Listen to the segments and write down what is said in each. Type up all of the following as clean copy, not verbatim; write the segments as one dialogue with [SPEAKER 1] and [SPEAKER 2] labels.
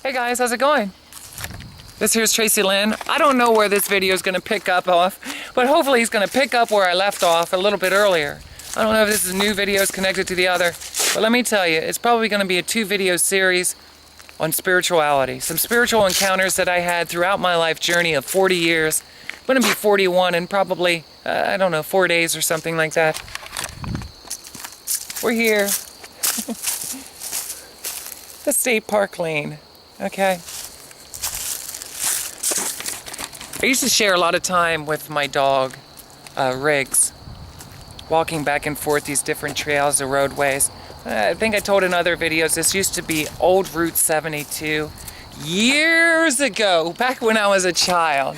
[SPEAKER 1] Hey guys, how's it going? This here's Tracilyn. I don't know where this video is going to pick up off, but hopefully he's going to pick up where I left off a little bit earlier. I don't know if this is new videos connected to the other, but let me tell you, it's probably going to be a 2-video series on spirituality. Some spiritual encounters that I had throughout my life journey of 40 years. I'm going to be 41 in probably, I don't know, 4 days or something like that. We're here. The State Park Lane. Okay. I used to share a lot of time with my dog, Riggs, walking back and forth these different trails or roadways. I think I told in other videos, this used to be old Route 72 years ago, back when I was a child.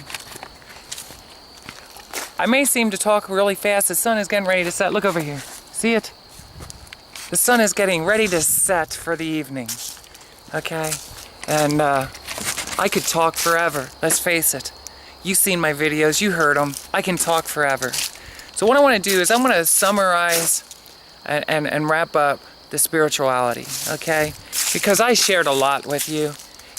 [SPEAKER 1] I may seem to talk really fast. The sun is getting ready to set. Look over here. See it? The sun is getting ready to set for the evening. Okay? And I could talk forever. Let's face it. You've seen my videos. You heard them. I can talk forever. So what I want to do is I'm going to summarize and wrap up the spirituality. Okay? Because I shared a lot with you.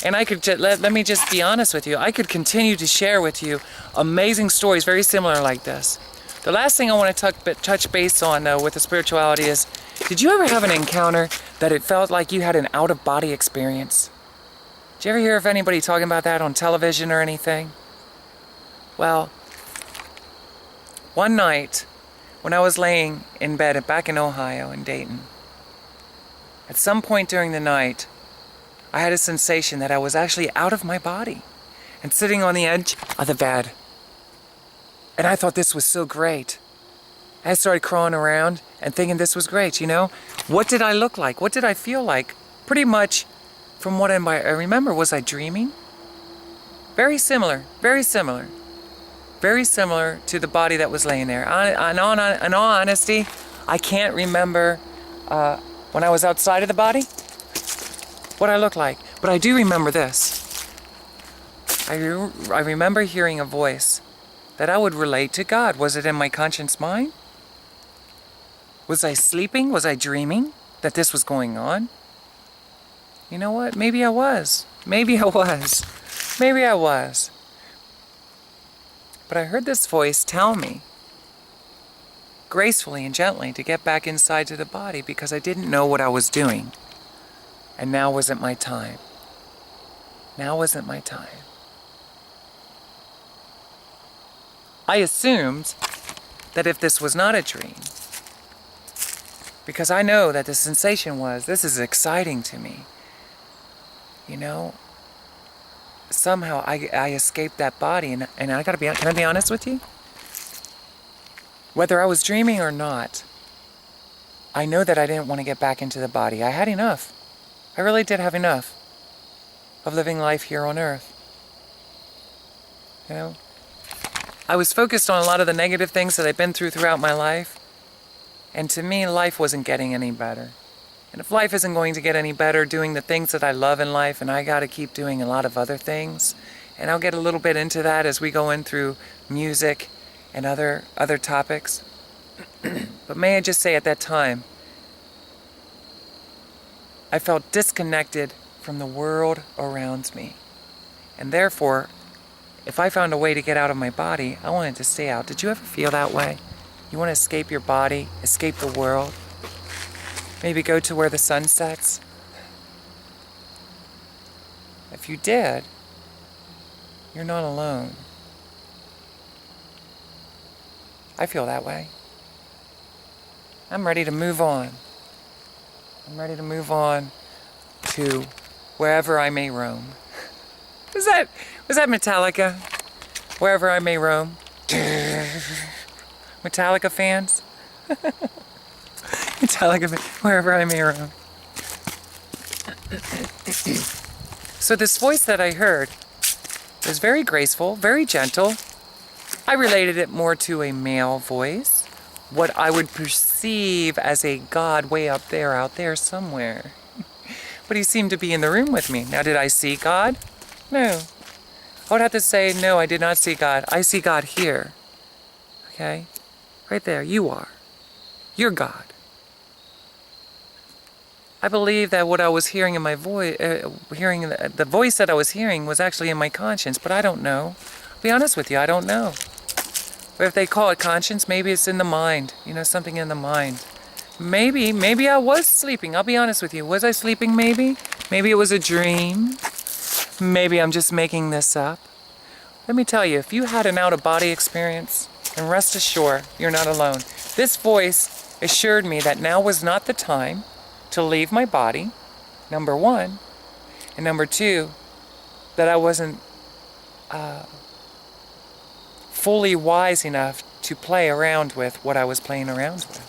[SPEAKER 1] And I could let me just be honest with you. I could continue to share with you amazing stories very similar like this. The last thing I want to touch base on, though, with the spirituality is, did you ever have an encounter that it felt like you had an out-of-body experience? Did you ever hear of anybody talking about that on television or anything? Well, one night when I was laying in bed back in Ohio, in Dayton, at some point during the night, I had a sensation that I was actually out of my body and sitting on the edge of the bed. And I thought this was so great. I started crawling around and thinking this was great, you know? What did I look like? What did I feel like? Pretty much from what I remember, was I dreaming? Very similar, very similar. Very similar to the body that was laying there. In all honesty, I can't remember when I was outside of the body what I looked like. But I do remember this. I remember hearing a voice that I would relate to God. Was it in my conscious mind? Was I sleeping? Was I dreaming that this was going on? You know what? Maybe I was. Maybe I was. Maybe I was. But I heard this voice tell me, gracefully and gently, to get back inside to the body because I didn't know what I was doing. And now wasn't my time. Now wasn't my time. I assumed that if this was not a dream, because I know that the sensation was, this is exciting to me. You know, somehow I escaped that body, and I gotta be, can I be honest with you? Whether I was dreaming or not, I know that I didn't want to get back into the body. I had enough. I really did have enough of living life here on earth. You know? I was focused on a lot of the negative things that I've been through throughout my life. And to me, life wasn't getting any better. And if life isn't going to get any better doing the things that I love in life, and I got to keep doing a lot of other things, and I'll get a little bit into that as we go in through music and other topics. But may I just say at that time, I felt disconnected from the world around me. And therefore, if I found a way to get out of my body, I wanted to stay out. Did you ever feel that way? You want to escape your body, escape the world? Maybe go to where the sun sets? If you did, you're not alone. I feel that way. I'm ready to move on. I'm ready to move on to wherever I may roam. Was that Metallica? Wherever I may roam. Metallica fans? Metallica, wherever I may roam. So this voice that I heard was very graceful, very gentle. I related it more to a male voice. What I would perceive as a God way up there, out there somewhere. But he seemed to be in the room with me. Now, did I see God? No. I would have to say, no, I did not see God. I see God here. Okay? Right there, you are. You're God. I believe that what I was hearing in my voice, the voice that I was hearing was actually in my conscience, but I don't know. I'll be honest with you, I don't know. Or if they call it conscience, maybe it's in the mind, something in the mind. Maybe I was sleeping. I'll be honest with you. Was I sleeping maybe? Maybe it was a dream. Maybe I'm just making this up. Let me tell you, if you had an out-of-body experience, then rest assured, you're not alone. This voice assured me that now was not the time to leave my body, number one. And number two, that I wasn't fully wise enough to play around with what I was playing around with.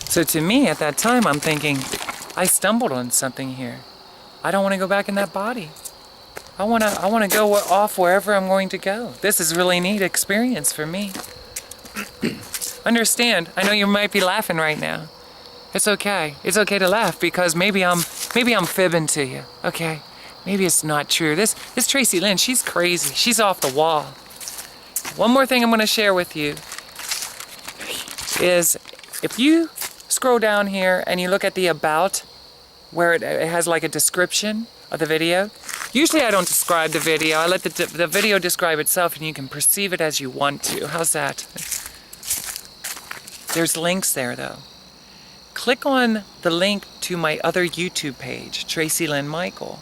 [SPEAKER 1] So to me, at that time, I'm thinking, I stumbled on something here. I don't want to go back in that body. I want to go off wherever I'm going to go. This is a really neat experience for me. Understand, I know you might be laughing right now. It's okay. It's okay to laugh because maybe I'm fibbing to you. Okay? Maybe it's not true. This Tracilyn, she's crazy. She's off the wall. One more thing I'm going to share with you is if you scroll down here and you look at the about, where it has like a description of the video. Usually I don't describe the video. I let the video describe itself and you can perceive it as you want to. How's that? There's links there though. Click on the link to my other YouTube page, Tracilyn Michael.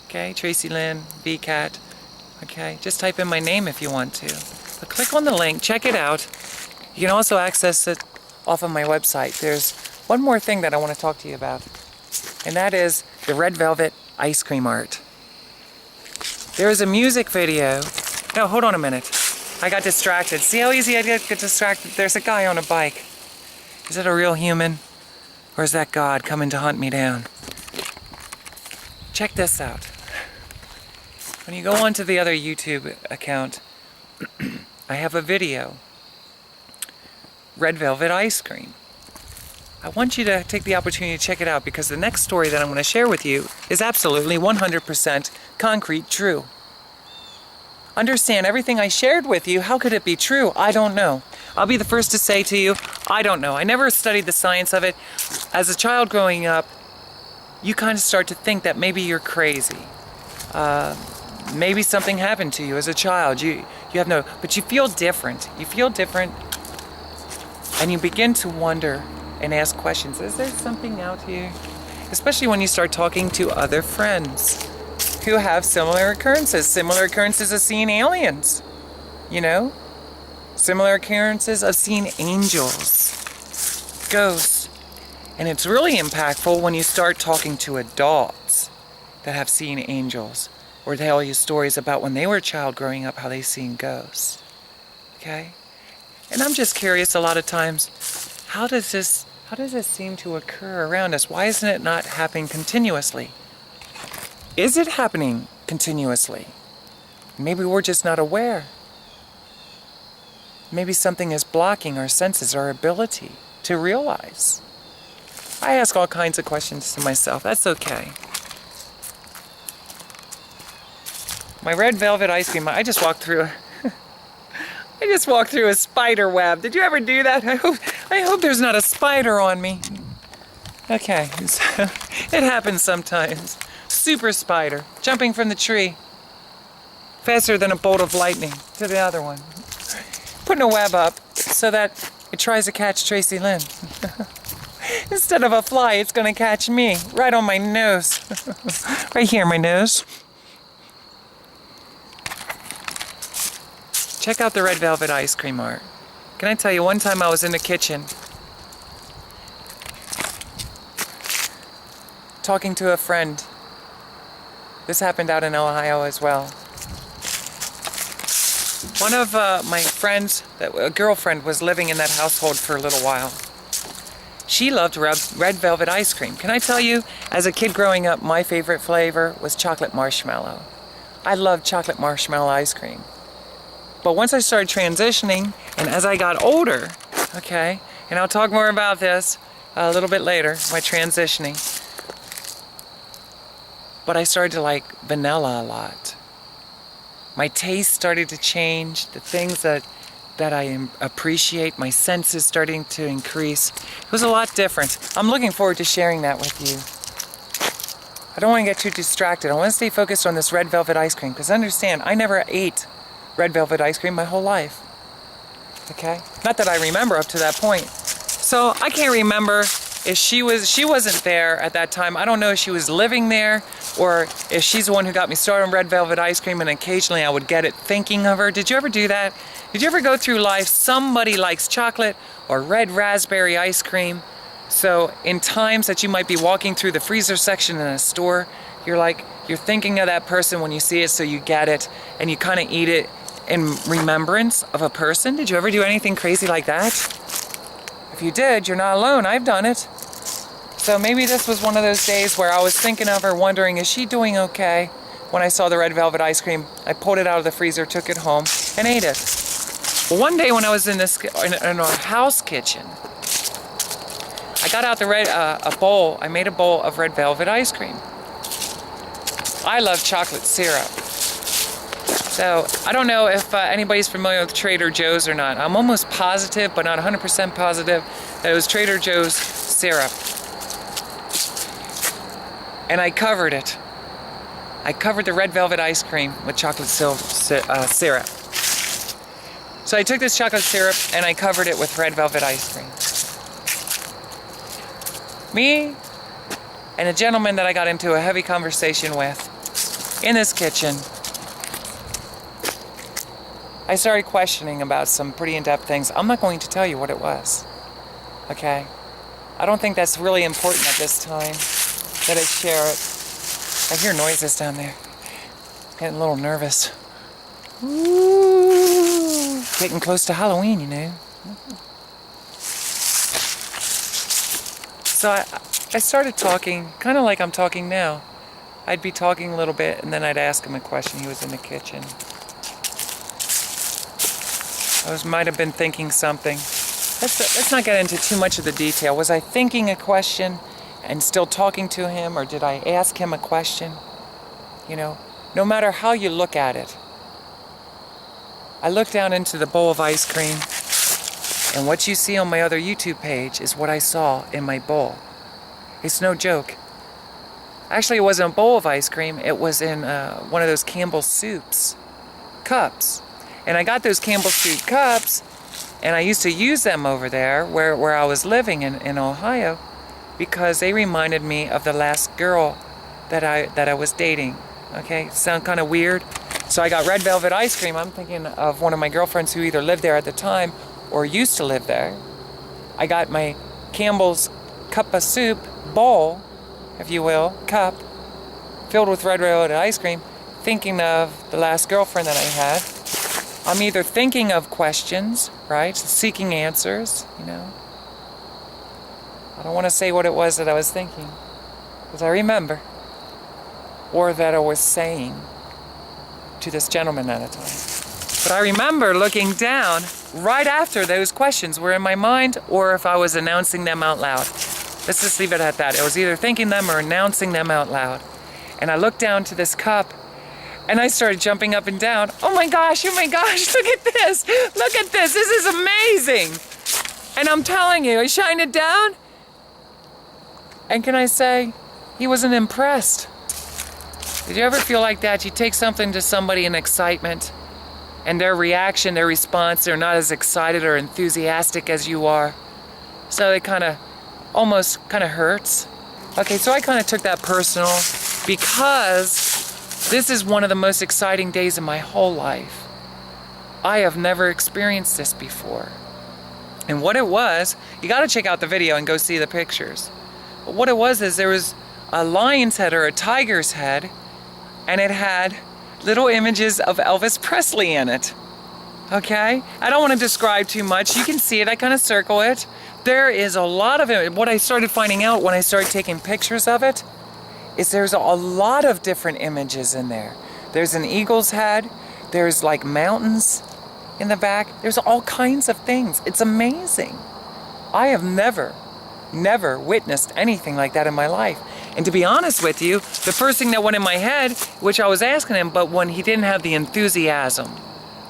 [SPEAKER 1] Okay, Tracilyn, VCat. Okay, just type in my name if you want to. But click on the link, check it out. You can also access it off of my website. There's one more thing that I want to talk to you about, and that is the red velvet ice cream art. There is a music video. No, hold on a minute. I got distracted. See how easy I get distracted? There's a guy on a bike. Is it a real human? Or is that God coming to hunt me down? Check this out. When you go onto the other YouTube account, I have a video. Red velvet ice cream. I want you to take the opportunity to check it out because the next story that I'm going to share with you is absolutely 100% concrete true. Understand, everything I shared with you, how could it be true? I don't know. I'll be the first to say to you, I don't know. I never studied the science of it. As a child growing up, you kind of start to think that maybe you're crazy. Maybe something happened to you as a child. You have no, but you feel different. You feel different. And you begin to wonder and ask questions. Is there something out here? Especially when you start talking to other friends who have similar occurrences of seeing aliens, similar occurrences of seeing angels, ghosts. And it's really impactful when you start talking to adults that have seen angels or tell you stories about when they were a child growing up, how they seen ghosts. Okay? And I'm just curious a lot of times, how does this seem to occur around us? Why isn't it not happening continuously? Is it happening continuously? Maybe we're just not aware. Maybe something is blocking our senses, our ability to realize. I ask all kinds of questions to myself. That's okay. My red velvet ice cream, I just walked through a spider web. Did you ever do that? I hope there's not a spider on me. Okay, so it happens sometimes. Super spider, jumping from the tree. Faster than a bolt of lightning to the other one. Putting a web up so that it tries to catch Tracilyn. Instead of a fly, it's gonna catch me right on my nose. Right here, my nose. Check out the red velvet ice cream art. Can I tell you, one time I was in the kitchen talking to a friend. This happened out in Ohio as well. One of my friends, a girlfriend, was living in that household for a little while. She loved red velvet ice cream. Can I tell you, as a kid growing up, my favorite flavor was chocolate marshmallow. I loved chocolate marshmallow ice cream. But once I started transitioning, and as I got older, okay, and I'll talk more about this a little bit later, my transitioning, but I started to like vanilla a lot. My taste started to change, the things that I appreciate, my senses starting to increase. It was a lot different. I'm looking forward to sharing that with you. I don't want to get too distracted. I want to stay focused on this red velvet ice cream, because understand, I never ate red velvet ice cream my whole life. Okay? Not that I remember up to that point. So I can't remember if she wasn't there at that time. I don't know if she was living there or if she's the one who got me started on red velvet ice cream, and occasionally I would get it thinking of her. Did you ever do that? Did you ever go through life, somebody likes chocolate or red raspberry ice cream? So in times that you might be walking through the freezer section in a store, you're thinking of that person when you see it, so you get it and you kind of eat it in remembrance of a person. Did you ever do anything crazy like that? If you did, you're not alone. I've done it. So maybe this was one of those days where I was thinking of her, wondering, is she doing okay? When I saw the red velvet ice cream, I pulled it out of the freezer, took it home, and ate it. Well, one day when I was in our house kitchen, I got out a bowl. I made a bowl of red velvet ice cream. I love chocolate syrup. So I don't know if anybody's familiar with Trader Joe's or not. I'm almost positive, but not 100% positive, that it was Trader Joe's syrup. And I covered it. I covered the red velvet ice cream with chocolate syrup. So I took this chocolate syrup and I covered it with red velvet ice cream. Me and a gentleman that I got into a heavy conversation with in this kitchen, I started questioning about some pretty in-depth things. I'm not going to tell you what it was, okay? I don't think that's really important at this time that I share it. I hear noises down there. Getting a little nervous. Ooh, getting close to Halloween, you know. So I started talking, kind of like I'm talking now. I'd be talking a little bit, and then I'd ask him a question. He was in the kitchen. I might have been thinking something. Let's not get into too much of the detail. Was I thinking a question and still talking to him, or did I ask him a question? You know, no matter how you look at it. I looked down into the bowl of ice cream, and what you see on my other YouTube page is what I saw in my bowl. It's no joke. Actually, it wasn't a bowl of ice cream. It was in one of those Campbell's soups cups. And I got those Campbell's soup cups, and I used to use them over there where I was living in Ohio, because they reminded me of the last girl that I was dating. Okay, sound kind of weird? So I got red velvet ice cream. I'm thinking of one of my girlfriends who either lived there at the time or used to live there. I got my Campbell's cup of soup bowl, if you will, cup, filled with red velvet ice cream, thinking of the last girlfriend that I had. I'm either thinking of questions, right? Seeking answers, you know. I don't want to say what it was that I was thinking, because I remember. Or that I was saying to this gentleman at a time. But I remember looking down right after those questions were in my mind, or if I was announcing them out loud. Let's just leave it at that. I was either thinking them or announcing them out loud. And I looked down to this cup, and I started jumping up and down. Oh my gosh, look at this. Look at this is amazing. And I'm telling you, I shined it down. And can I say, he wasn't impressed. Did you ever feel like that? You take something to somebody in excitement, and their reaction, their response, they're not as excited or enthusiastic as you are. So it almost hurts. Okay, so I kind of took that personal, because this is one of the most exciting days of my whole life. I have never experienced this before. And what it was, you got to check out the video and go see the pictures. But what it was is there was a lion's head or a tiger's head, and it had little images of Elvis Presley in it. Okay? I don't want to describe too much. You can see it. I kind of circle it. There is a lot of it. What I started finding out when I started taking pictures of it is there's a lot of different images in there. There's an eagle's head. There's like mountains in the back. There's all kinds of things. It's amazing. I have never witnessed anything like that in my life. And to be honest with you, the first thing that went in my head, which I was asking him, but when he didn't have the enthusiasm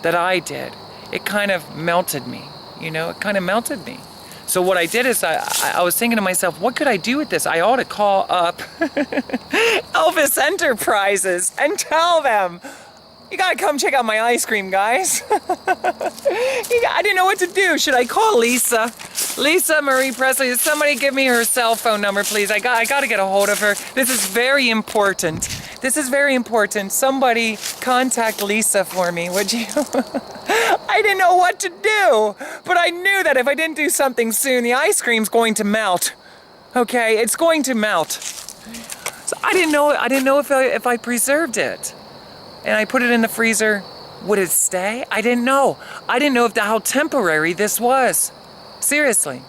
[SPEAKER 1] that I did, it kind of melted me. You know, it kind of melted me. So what I did is I was thinking to myself, what could I do with this? I ought to call up Elvis Enterprises and tell them, you gotta come check out my ice cream, guys. I didn't know what to do. Should I call Lisa? Lisa Marie Presley, somebody give me her cell phone number, please. I gotta get a hold of her. This is very important. This is very important. Somebody contact Lisa for me, would you? I didn't know what to do, but I knew that if I didn't do something soon, the ice cream's going to melt. Okay, it's going to melt. So I didn't know if I preserved it. And I put it in the freezer, would it stay? I didn't know. I didn't know how temporary this was. Seriously.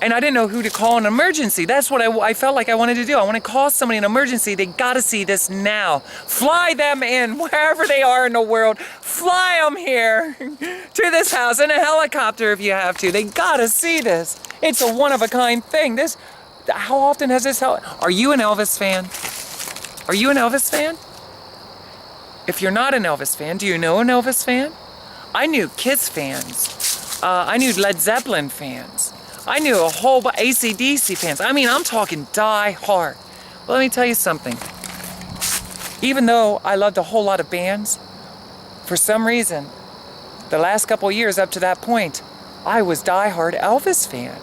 [SPEAKER 1] And I didn't know who to call in an emergency. That's what I felt like I wanted to do. I want to call somebody in an emergency. They got to see this now. Fly them in, wherever they are in the world. Fly them here to this house in a helicopter if you have to. They got to see this. It's a one-of-a-kind thing. How often has this happened? Are you an Elvis fan? Are you an Elvis fan? If you're not an Elvis fan, do you know an Elvis fan? I knew Kiss fans. I knew Led Zeppelin fans. I knew a whole bunch of AC/DC fans. I mean, I'm talking die hard. Well, let me tell you something. Even though I loved a whole lot of bands, for some reason, the last couple of years up to that point, I was die-hard Elvis fan.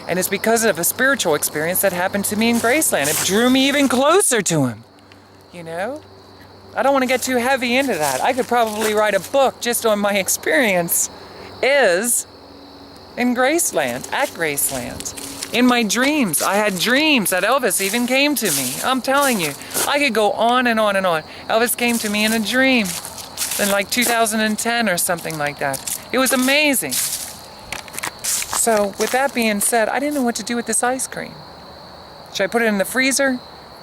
[SPEAKER 1] And it's because of a spiritual experience that happened to me in Graceland. It drew me even closer to him, you know? I don't want to get too heavy into that. I could probably write a book just on my experience in Graceland, at Graceland. In my dreams, I had dreams that Elvis even came to me. I'm telling you, I could go on and on and on. Elvis came to me in a dream in like 2010 or something like that. It was amazing. So with that being said, I didn't know what to do with this ice cream. Should I put it in the freezer?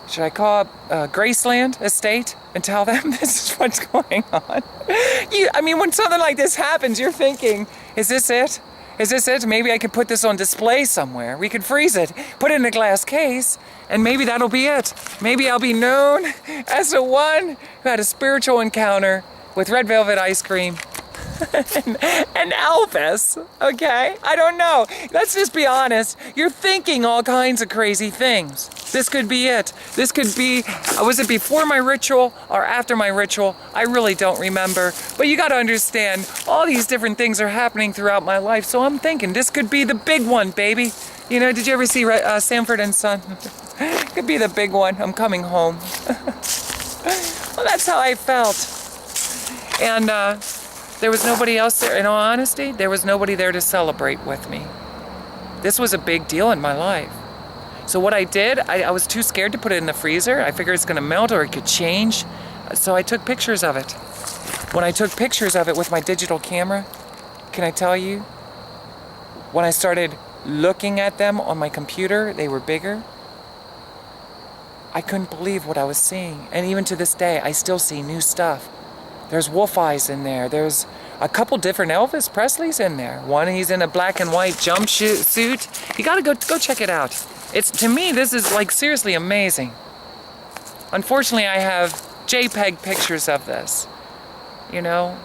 [SPEAKER 1] Should I call up Graceland Estate and tell them this is what's going on? I mean, when something like this happens, you're thinking, is this it? Is this it? Maybe I could put this on display somewhere. We could freeze it, put it in a glass case, and maybe that'll be it. Maybe I'll be known as the one who had a spiritual encounter with red velvet ice cream and Elvis, okay? I don't know. Let's just be honest. You're thinking all kinds of crazy things. This could be it. This could be, was it before my ritual or after my ritual? I really don't remember. But you got to understand, all these different things are happening throughout my life. So I'm thinking this could be the big one, baby. You know, did you ever see Sanford and Son? Could be the big one. I'm coming home. Well, that's how I felt. And there was nobody else there. In all honesty, there was nobody there to celebrate with me. This was a big deal in my life. So what I did, I was too scared to put it in the freezer. I figured it's going to melt or it could change. So I took pictures of it. When I took pictures of it with my digital camera, can I tell you? When I started looking at them on my computer, they were bigger. I couldn't believe what I was seeing. And even to this day, I still see new stuff. There's wolf eyes in there. There's a couple different Elvis Presleys in there. One, he's in a black and white jumpsuit. You gotta go check it out. To me, this is like seriously amazing. Unfortunately, I have JPEG pictures of this, you know?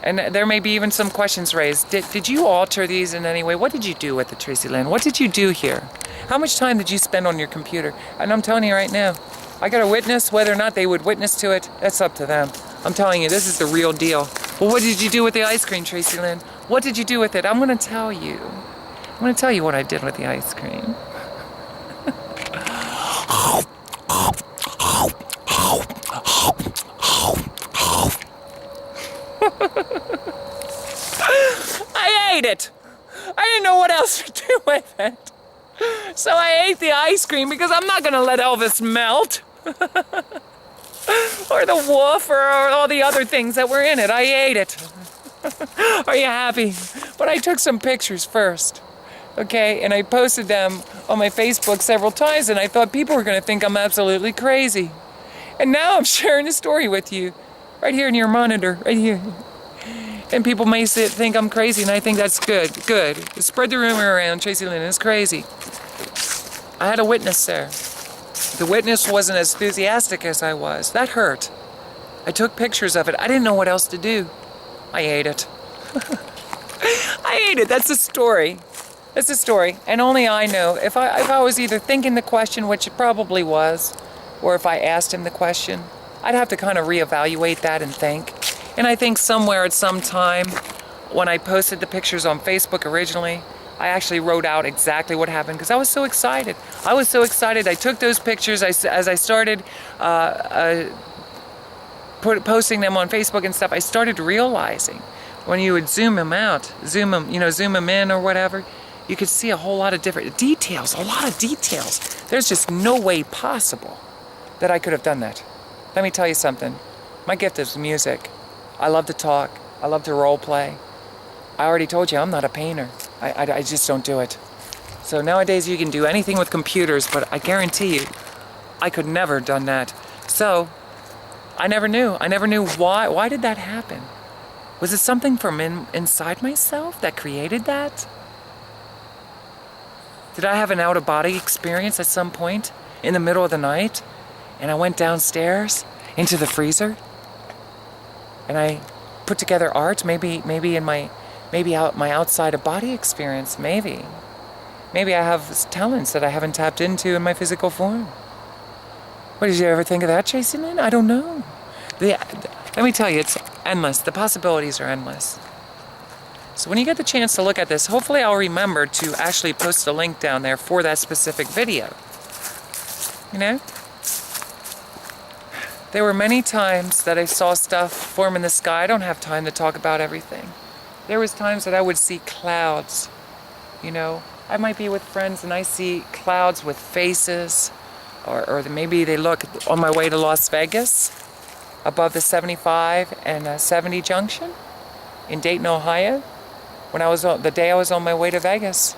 [SPEAKER 1] And there may be even some questions raised. Did you alter these in any way? What did you do with the Tracilyn? What did you do here? How much time did you spend on your computer? And I'm telling you right now, I got a witness. Whether or not they would witness to it, that's up to them. I'm telling you, this is the real deal. Well, what did you do with the ice cream, Tracilyn? What did you do with it? I'm going to tell you. I'm going to tell you what I did with the ice cream. I ate it. I didn't know what else to do with it. So I ate the ice cream because I'm not going to let Elvis melt. Or the wolf or all the other things that were in it. I ate it. Are you happy? But I took some pictures first. Okay, and I posted them on my Facebook several times, and I thought people were going to think I'm absolutely crazy. And now I'm sharing a story with you, right here in your monitor, right here. And people may think I'm crazy, and I think that's good. Good. Spread the rumor around, Tracilyn is crazy. I had a witness there. The witness wasn't as enthusiastic as I was. That hurt. I took pictures of it. I didn't know what else to do. I ate it. I ate it. That's the story. It's a story, and only I know. If I was either thinking the question, which it probably was, or if I asked him the question, I'd have to kind of reevaluate that and think. And I think somewhere at some time, when I posted the pictures on Facebook originally, I actually wrote out exactly what happened because I was so excited. I was so excited. I took those pictures as I started posting them on Facebook and stuff. I started realizing when you would zoom them out, zoom them in or whatever, you could see a whole lot of different details, a lot of details. There's just no way possible that I could have done that. Let me tell you something. My gift is music. I love to talk. I love to role play. I already told you I'm not a painter. I just don't do it. So nowadays you can do anything with computers, but I guarantee you, I could never have done that. So I never knew. I never knew why. Why did that happen? Was it something from inside myself that created that? Did I have an out-of-body experience at some point in the middle of the night? And I went downstairs into the freezer and I put together art, maybe out my outside of body experience, maybe I have talents that I haven't tapped into in my physical form. What, did you ever think of that, Tracilyn? I don't know. Let me tell you, it's endless. The possibilities are endless. So when you get the chance to look at this, hopefully I'll remember to actually post a link down there for that specific video. You know? There were many times that I saw stuff form in the sky. I don't have time to talk about everything. There was times that I would see clouds, you know. I might be with friends and I see clouds with faces, or maybe they look on my way to Las Vegas, above the 75 and 70 junction in Dayton, Ohio. The day I was on my way to Vegas,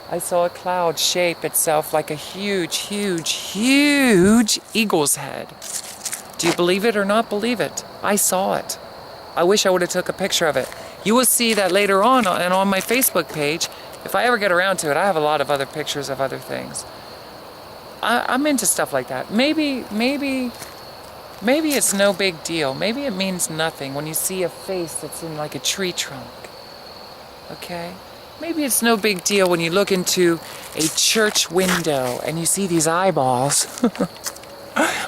[SPEAKER 1] I saw a cloud shape itself like a huge, huge, huge eagle's head. Do you believe it or not believe it? I saw it. I wish I would have took a picture of it. You will see that later on and on my Facebook page. If I ever get around to it, I have a lot of other pictures of other things. I'm into stuff like that. Maybe it's no big deal. Maybe it means nothing when you see a face that's in like a tree trunk. Okay? Maybe it's no big deal when you look into a church window and you see these eyeballs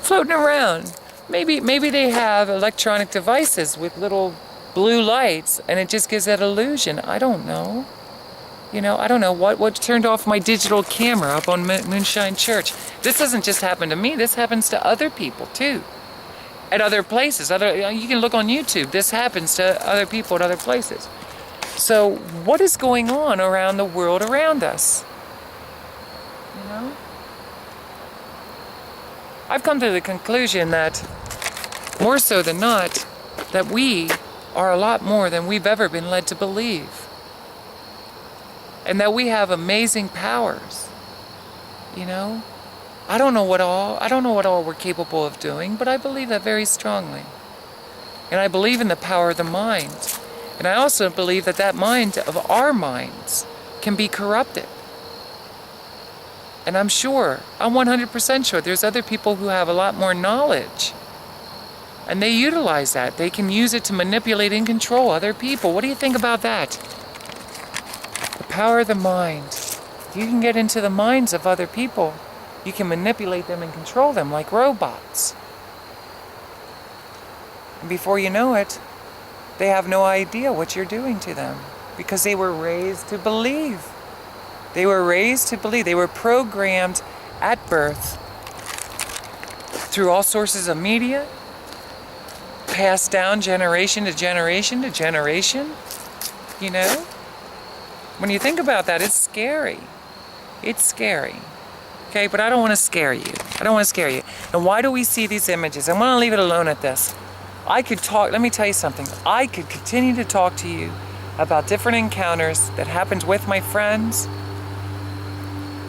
[SPEAKER 1] floating around. Maybe they have electronic devices with little blue lights and it just gives that illusion. I don't know. You know, I don't know what turned off my digital camera up on Moonshine Church. This doesn't just happen to me. This happens to other people too. At other places. You can look on YouTube. This happens to other people at other places. So what is going on around the world around us? You know? I've come to the conclusion that, more so than not, that we are a lot more than we've ever been led to believe. And that we have amazing powers. You know? I don't know what all we're capable of doing, but I believe that very strongly. And I believe in the power of the mind. And I also believe that mind of our minds can be corrupted. And I'm 100% sure there's other people who have a lot more knowledge. And they utilize that. They can use it to manipulate and control other people. What do you think about that? The power of the mind. You can get into the minds of other people. You can manipulate them and control them like robots. And before you know it, they have no idea what you're doing to them. Because they were raised to believe. They were raised to believe. They were programmed at birth through all sources of media, passed down generation to generation to generation. You know? When you think about that, it's scary. It's scary. Okay, but I don't want to scare you. I don't want to scare you. And why do we see these images? I want to leave it alone at this. I could talk, let me tell you something. I could continue to talk to you about different encounters that happened with my friends,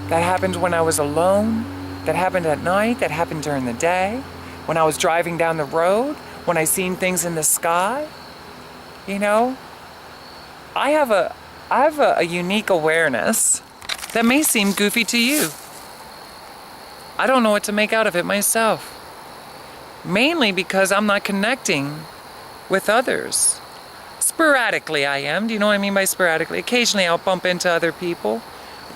[SPEAKER 1] that happened when I was alone, that happened at night, that happened during the day, when I was driving down the road, when I seen things in the sky. You know, I have a unique awareness that may seem goofy to you. I don't know what to make out of it myself. Mainly because I'm not connecting with others. Sporadically I am. Do you know what I mean by sporadically? Occasionally I'll bump into other people,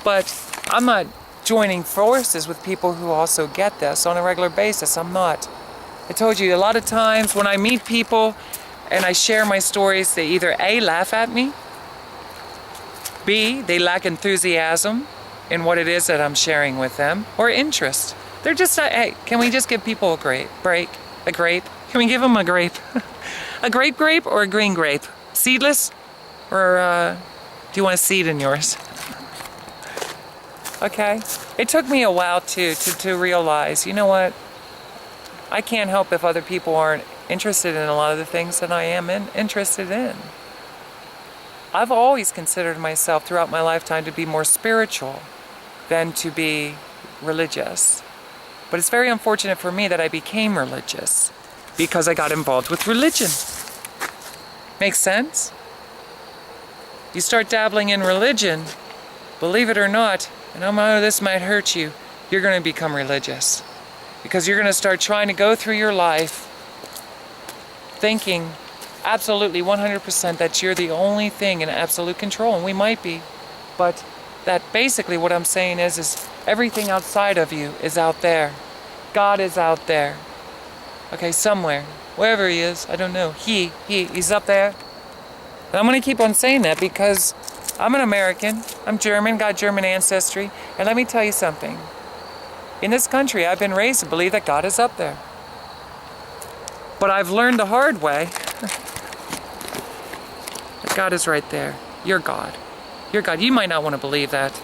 [SPEAKER 1] but I'm not joining forces with people who also get this on a regular basis. I'm not. I told you, a lot of times when I meet people and I share my stories, they either A, laugh at me, B, they lack enthusiasm in what it is that I'm sharing with them, or interest. They're just not, hey, can we just give people a break? A grape? Can we give them a grape? A grape or a green grape? Seedless? Or do you want a seed in yours? Okay. It took me a while to realize, you know what? I can't help if other people aren't interested in a lot of the things that I am interested in. I've always considered myself throughout my lifetime to be more spiritual than to be religious. But it's very unfortunate for me that I became religious because I got involved with religion. Makes sense? You start dabbling in religion, believe it or not, and I know this might hurt you, you're going to become religious. Because you're going to start trying to go through your life thinking absolutely 100% that you're the only thing in absolute control, and we might be, but that basically what I'm saying is everything outside of you is out there. God is out there. Okay, somewhere. Wherever he is, I don't know. He's up there. And I'm going to keep on saying that because I'm an American. I'm German, got German ancestry. And let me tell you something. In this country, I've been raised to believe that God is up there. But I've learned the hard way that God is right there. You're God. You're God. You might not want to believe that.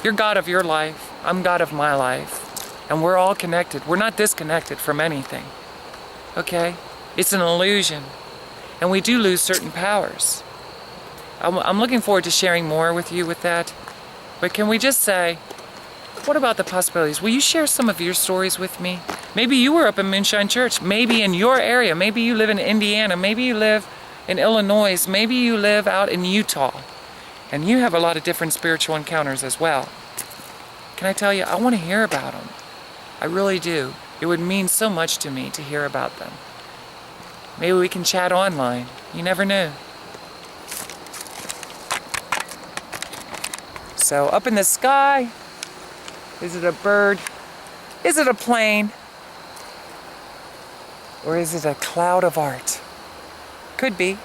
[SPEAKER 1] You're God of your life. I'm God of my life. And we're all connected. We're not disconnected from anything. Okay? It's an illusion. And we do lose certain powers. I'm looking forward to sharing more with you with that. But can we just say, what about the possibilities? Will you share some of your stories with me? Maybe you were up in Moonshine Church. Maybe in your area. Maybe you live in Indiana. Maybe you live in Illinois. Maybe you live out in Utah. And you have a lot of different spiritual encounters as well. Can I tell you, I want to hear about them. I really do. It would mean so much to me to hear about them. Maybe we can chat online. You never know. So up in the sky, is it a bird? Is it a plane? Or is it a cloud of art? Could be.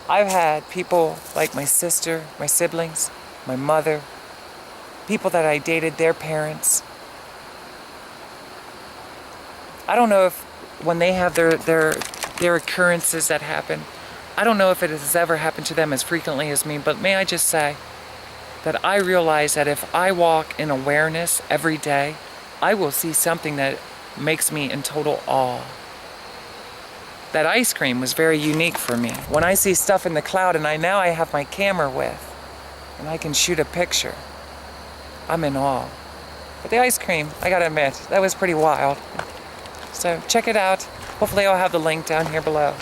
[SPEAKER 1] I've had people like my sister, my siblings, my mother, people that I dated, their parents. I don't know if when they have their occurrences that happen, I don't know if it has ever happened to them as frequently as me, but may I just say that I realize that if I walk in awareness every day, I will see something that makes me in total awe. That ice cream was very unique for me. When I see stuff in the cloud and now I have my camera with, and I can shoot a picture, I'm in awe. But the ice cream, I gotta admit, that was pretty wild. So check it out. Hopefully I'll have the link down here below.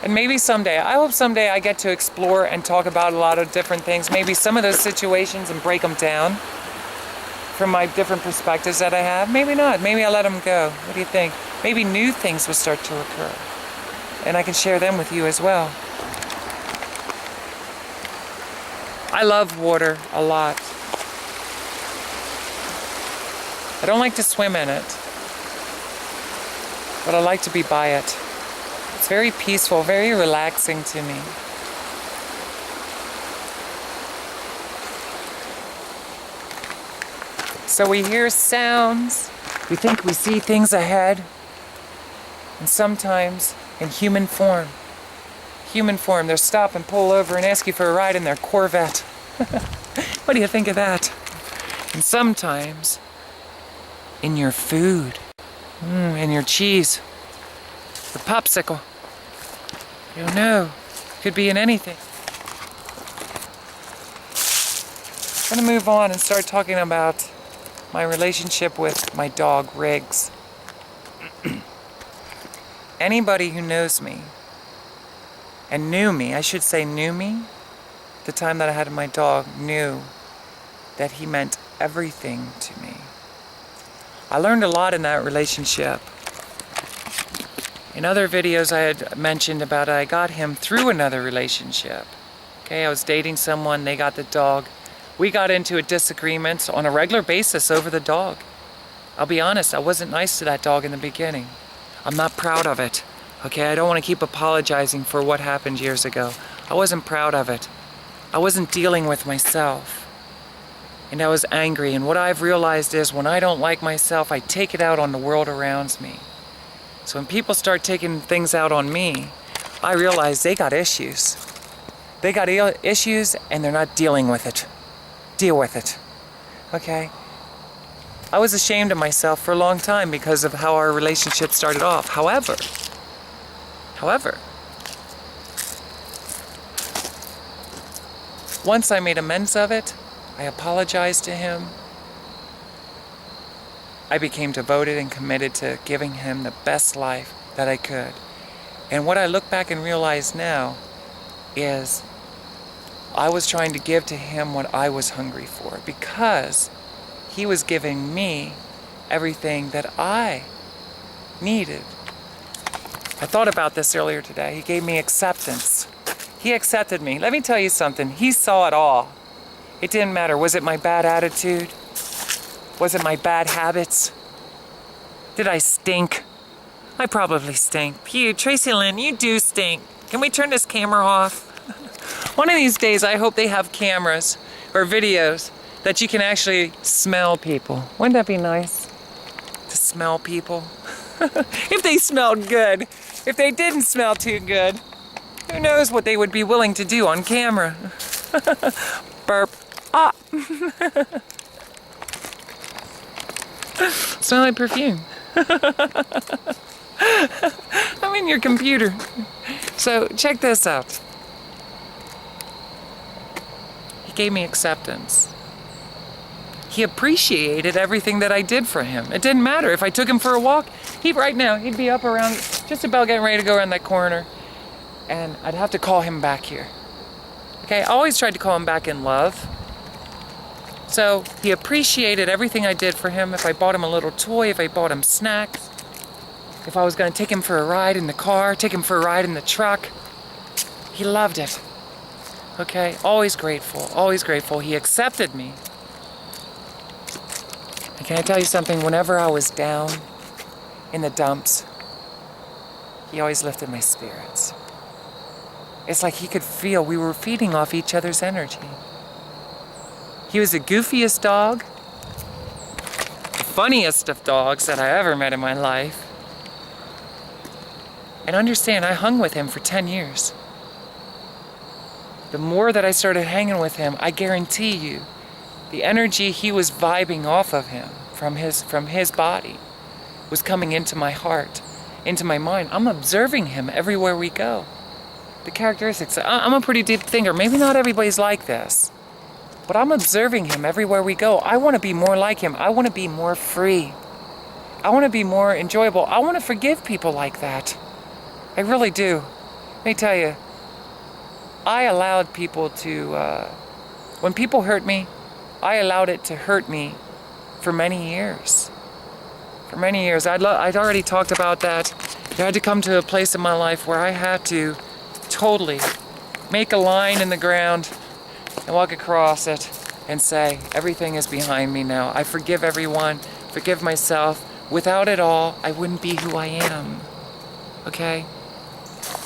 [SPEAKER 1] And maybe someday, I hope someday I get to explore and talk about a lot of different things. Maybe some of those situations and break them down from my different perspectives that I have. Maybe not. Maybe I let them go. What do you think? Maybe new things will start to occur. And I can share them with you as well. I love water a lot. I don't like to swim in it, but I like to be by it. It's very peaceful, very relaxing to me. So we hear sounds, we think we see things ahead, and sometimes in human form, they'll stop and pull over and ask you for a ride in their Corvette. What do you think of that? And sometimes in your food, in your cheese, the popsicle. You don't know. Could be in anything. I'm going to move on and start talking about my relationship with my dog, Riggs. Anybody who knows me, and knew me, I should say knew me, the time that I had my dog, knew that he meant everything to me. I learned a lot in that relationship. In other videos I had mentioned about I got him through another relationship. Okay, I was dating someone, they got the dog. We got into a disagreement on a regular basis over the dog. I'll be honest, I wasn't nice to that dog in the beginning. I'm not proud of it. Okay, I don't want to keep apologizing for what happened years ago. I wasn't proud of it. I wasn't dealing with myself. And I was angry, and what I've realized is when I don't like myself, I take it out on the world around me. So when people start taking things out on me, I realize they got issues. They got issues and they're not dealing with it. Deal with it. Okay? I was ashamed of myself for a long time because of how our relationship started off. However, once I made amends of it, I apologized to him. I became devoted and committed to giving him the best life that I could. And what I look back and realize now is I was trying to give to him what I was hungry for because he was giving me everything that I needed. I thought about this earlier today. He gave me acceptance. He accepted me. Let me tell you something. He saw it all. It didn't matter. Was it my bad attitude? Was it my bad habits? Did I stink? I probably stink. Tracilyn, you do stink. Can we turn this camera off? One of these days, I hope they have cameras or videos that you can actually smell people. Wouldn't that be nice? To smell people? If they smelled good. If they didn't smell too good, who knows what they would be willing to do on camera? Burp. Ah! Smell like perfume. I'm in your computer. So check this out. He gave me acceptance. He appreciated everything that I did for him. It didn't matter if I took him for a walk. Right now, he'd be up around, just about getting ready to go around that corner. And I'd have to call him back here. Okay, I always tried to call him back in love. So he appreciated everything I did for him. If I bought him a little toy, if I bought him snacks, if I was going to take him for a ride in the car, take him for a ride in the truck, he loved it. Okay, always grateful, always grateful. He accepted me. And can I tell you something? Whenever I was down in the dumps, he always lifted my spirits. It's like he could feel we were feeding off each other's energy. He was the goofiest dog, the funniest of dogs that I ever met in my life. And understand, I hung with him for 10 years. The more that I started hanging with him, I guarantee you, the energy he was vibing off of him from his body was coming into my heart, into my mind. I'm observing him everywhere we go. The characteristics. I'm a pretty deep thinker. Maybe not everybody's like this. But I'm observing him everywhere we go. I want to be more like him. I want to be more free. I want to be more enjoyable. I want to forgive people like that. I really do. Let me tell you, I allowed people to, when people hurt me, I allowed it to hurt me for many years. For many years. I'd already talked about that. I had to come to a place in my life where I had to totally make a line in the ground and walk across it and say, everything is behind me now. I forgive everyone, forgive myself. Without it all, I wouldn't be who I am. Okay?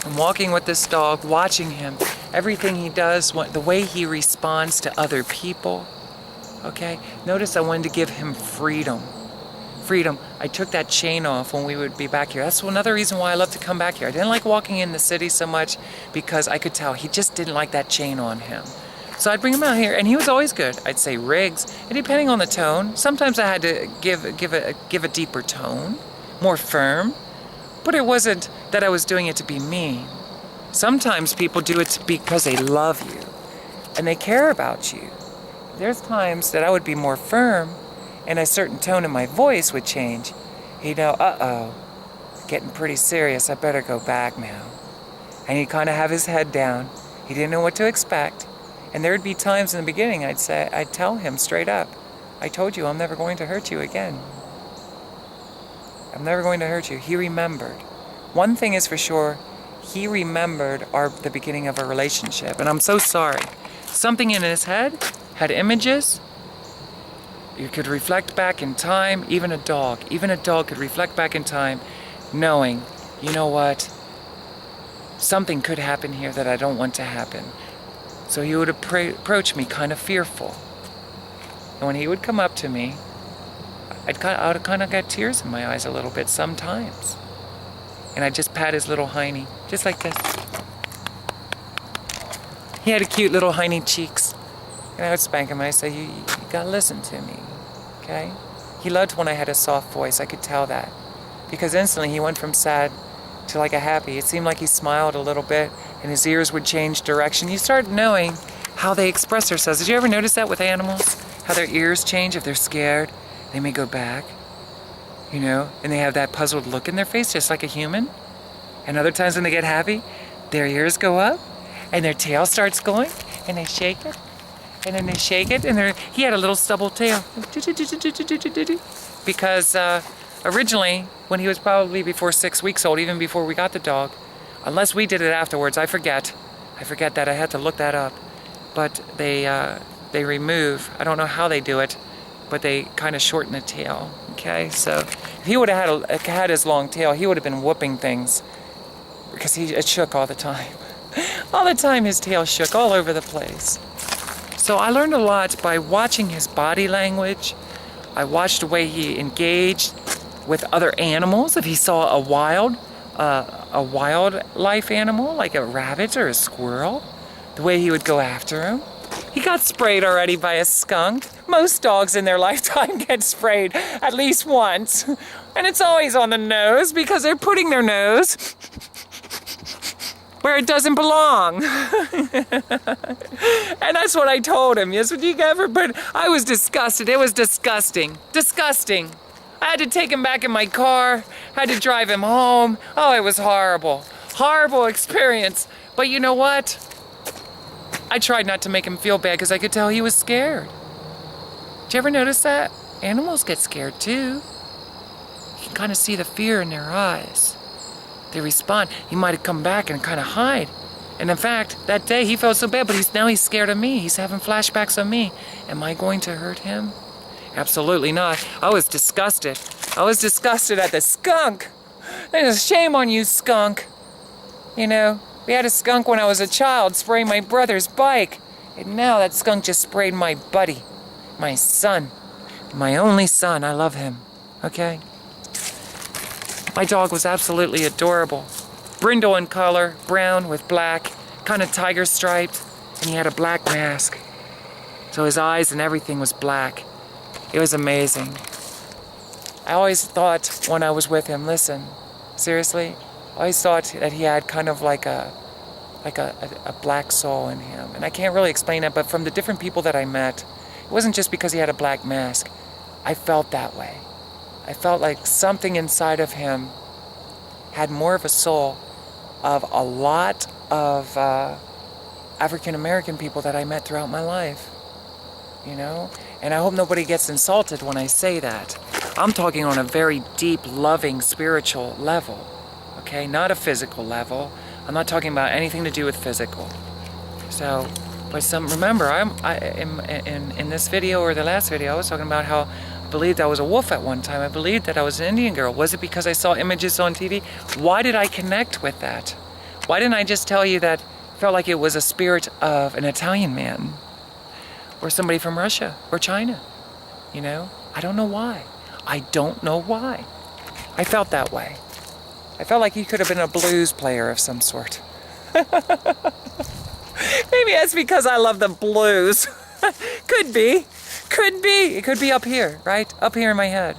[SPEAKER 1] I'm walking with this dog, watching him. Everything he does, the way he responds to other people. Okay? Notice I wanted to give him freedom. Freedom. I took that chain off when we would be back here. That's another reason why I love to come back here. I didn't like walking in the city so much because I could tell he just didn't like that chain on him. So I'd bring him out here, and he was always good. I'd say Riggs, and depending on the tone, sometimes I had to give a deeper tone, more firm. But it wasn't that I was doing it to be mean. Sometimes people do it because they love you, and they care about you. There's times that I would be more firm, and a certain tone in my voice would change. He'd know, uh-oh, getting pretty serious, I better go back now. And he'd kind of have his head down. He didn't know what to expect. And there'd be times in the beginning I'd tell him straight up, I told you I'm never going to hurt you again. I'm never going to hurt you. He remembered. one thing is for sure, he remembered the beginning of our relationship, and I'm so sorry. Something in his head had images. You could reflect back in time. Even a dog could reflect back in time, knowing, you know what, something could happen here that I don't want to happen. So he would approach me kind of fearful. And when he would come up to me, I would kind of get tears in my eyes a little bit sometimes. And I'd just pat his little hiney, just like this. He had a cute little hiney cheeks. And I would spank him and I'd say, you gotta listen to me, okay? He loved when I had a soft voice, I could tell that. Because instantly he went from sad to like a happy. It seemed like he smiled a little bit and his ears would change direction. You start knowing how they express themselves. Did you ever notice that with animals? How their ears change if they're scared? They may go back, you know, and they have that puzzled look in their face just like a human. And other times when they get happy, their ears go up and their tail starts going and they shake it. And then they shake it and he had a little stubble tail. Because originally, when he was probably before 6 weeks old, even before we got the dog, unless we did it afterwards, I forget that, I had to look that up. But they remove, I don't know how they do it, but they kind of shorten the tail, okay? So if he would have had his long tail, he would have been whooping things because it shook all the time. All the time his tail shook all over the place. So I learned a lot by watching his body language. I watched the way he engaged with other animals. If he saw a wildlife animal, like a rabbit or a squirrel, the way he would go after him. He got sprayed already by a skunk. Most dogs in their lifetime get sprayed at least once. And it's always on the nose because they're putting their nose where it doesn't belong. And that's what I told him. Yes, would you ever put... I was disgusted. It was disgusting. Disgusting. I had to take him back in my car. Had to drive him home. Oh, it was horrible. Horrible experience. But you know what? I tried not to make him feel bad because I could tell he was scared. Did you ever notice that? Animals get scared too. You can kind of see the fear in their eyes. They respond. He might have come back and kind of hide. And in fact, that day he felt so bad, but now he's scared of me. He's having flashbacks of me. Am I going to hurt him? Absolutely not. I was disgusted. I was disgusted at the skunk. There's shame on you, skunk. You know, we had a skunk when I was a child spraying my brother's bike. And now that skunk just sprayed my buddy, my son, my only son. I love him, okay? My dog was absolutely adorable. Brindle in color, brown with black, kind of tiger striped, and he had a black mask. So his eyes and everything was black. It was amazing. I always thought when I was with him, listen, seriously, I always thought that he had kind of like a black soul in him. And I can't really explain that, but from the different people that I met, it wasn't just because he had a black mask. I felt that way. I felt like something inside of him had more of a soul of a lot of African American people that I met throughout my life, you know? And I hope nobody gets insulted when I say that. I'm talking on a very deep, loving, spiritual level, okay? Not a physical level. I'm not talking about anything to do with physical. So, but remember, in this video or the last video, I was talking about how I believed I was a wolf at one time. I believed that I was an Indian girl. Was it because I saw images on TV? Why did I connect with that? Why didn't I just tell you that I felt like it was a spirit of an Italian man? Or somebody from Russia or China? You know? I don't know why. I don't know why. I felt that way. I felt like he could have been a blues player of some sort. Maybe that's because I love the blues. Could be. Could be. It could be up here, right? Up here in my head.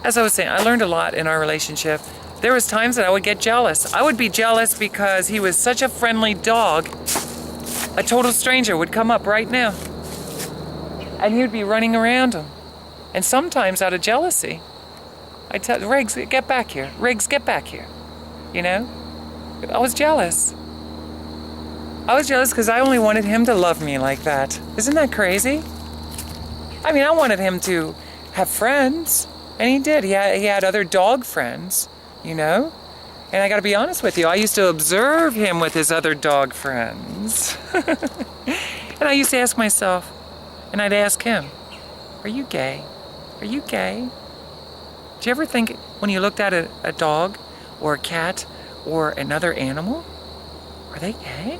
[SPEAKER 1] As I was saying, I learned a lot in our relationship. There was times that I would get jealous. I would be jealous because he was such a friendly dog. A total stranger would come up right now. And he would be running around him. And sometimes out of jealousy, I'd tell Riggs, get back here. Riggs, get back here. You know? I was jealous. I was jealous because I only wanted him to love me like that. Isn't that crazy? I mean, I wanted him to have friends And he did. He had other dog friends, you know? And I gotta be honest with you, I used to observe him with his other dog friends. And I used to ask myself, and I'd ask him, are you gay? Are you gay? Do you ever think when you looked at a dog or a cat or another animal, are they gay?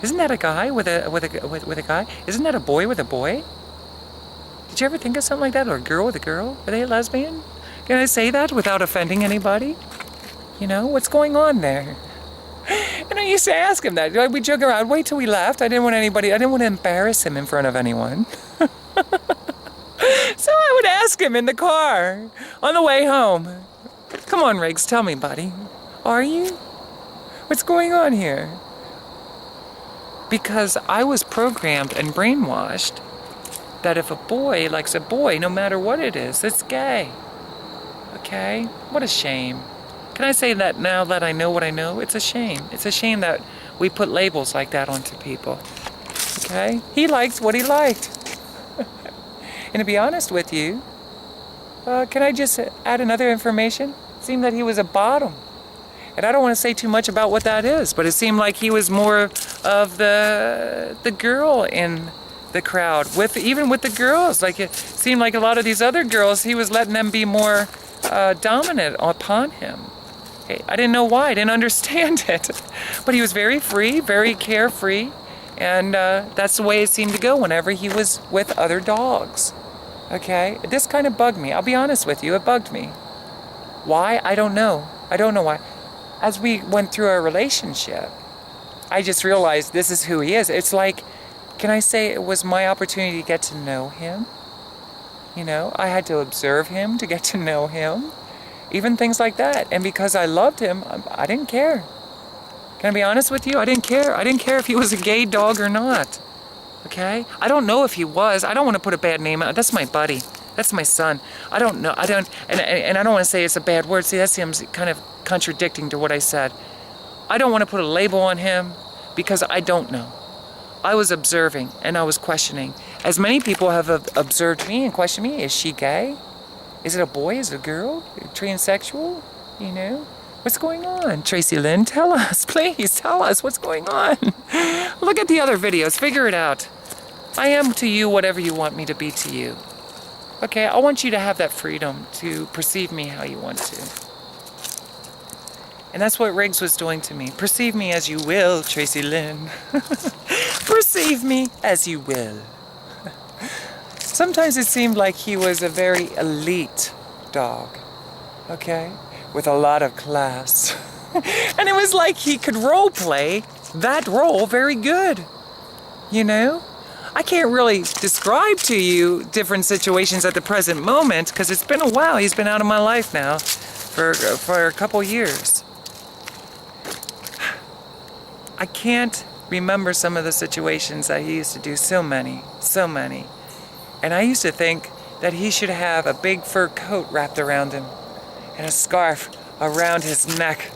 [SPEAKER 1] Isn't that a guy with a guy? Isn't that a boy with a boy? Did you ever think of something like that? Or a girl with a girl? Are they a lesbian? Can I say that without offending anybody? You know, what's going on there? And I used to ask him that. We'd joke around, wait till we left. I didn't want to embarrass him in front of anyone. So I would ask him in the car on the way home. Come on, Riggs, tell me, buddy. Are you? What's going on here? Because I was programmed and brainwashed that if a boy likes a boy, no matter what it is, it's gay. Okay? What a shame. Can I say that now that I know what I know? It's a shame. It's a shame that we put labels like that onto people. Okay? He liked what he liked. And to be honest with you, can I just add another information? It seemed that he was a bottom. And I don't want to say too much about what that is, but it seemed like he was more of the girl in the crowd, even with the girls. Like it seemed like a lot of these other girls, he was letting them be more dominant upon him. I didn't know why, I didn't understand it. But he was very free, very carefree, and that's the way it seemed to go whenever he was with other dogs. Okay? This kind of bugged me. I'll be honest with you, it bugged me. Why? I don't know. I don't know why. As we went through our relationship, I just realized this is who he is. It's like, can I say it was my opportunity to get to know him? You know, I had to observe him to get to know him. Even things like that. And because I loved him, I didn't care. Can I be honest with you? I didn't care. I didn't care if he was a gay dog or not. Okay? I don't know if he was. I don't want to put a bad name out. That's my buddy. That's my son. I don't know. I don't, and I don't want to say it's a bad word. See, that seems kind of contradicting to what I said. I don't want to put a label on him because I don't know. I was observing and I was questioning. As many people have observed me and questioned me, is she gay? Is it a boy? Is it a girl? Transsexual? You know? What's going on? Tracilyn, tell us, please tell us what's going on. Look at the other videos, figure it out. I am to you whatever you want me to be to you. Okay, I want you to have that freedom to perceive me how you want to. And that's what Riggs was doing to me. Perceive me as you will, Tracilyn. Perceive me as you will. Sometimes it seemed like he was a very elite dog, okay? With a lot of class. And it was like he could role play that role very good, you know? I can't really describe to you different situations at the present moment because it's been a while. He's been out of my life now for a couple years. I can't remember some of the situations that he used to do, so many. And I used to think that he should have a big fur coat wrapped around him and a scarf around his neck.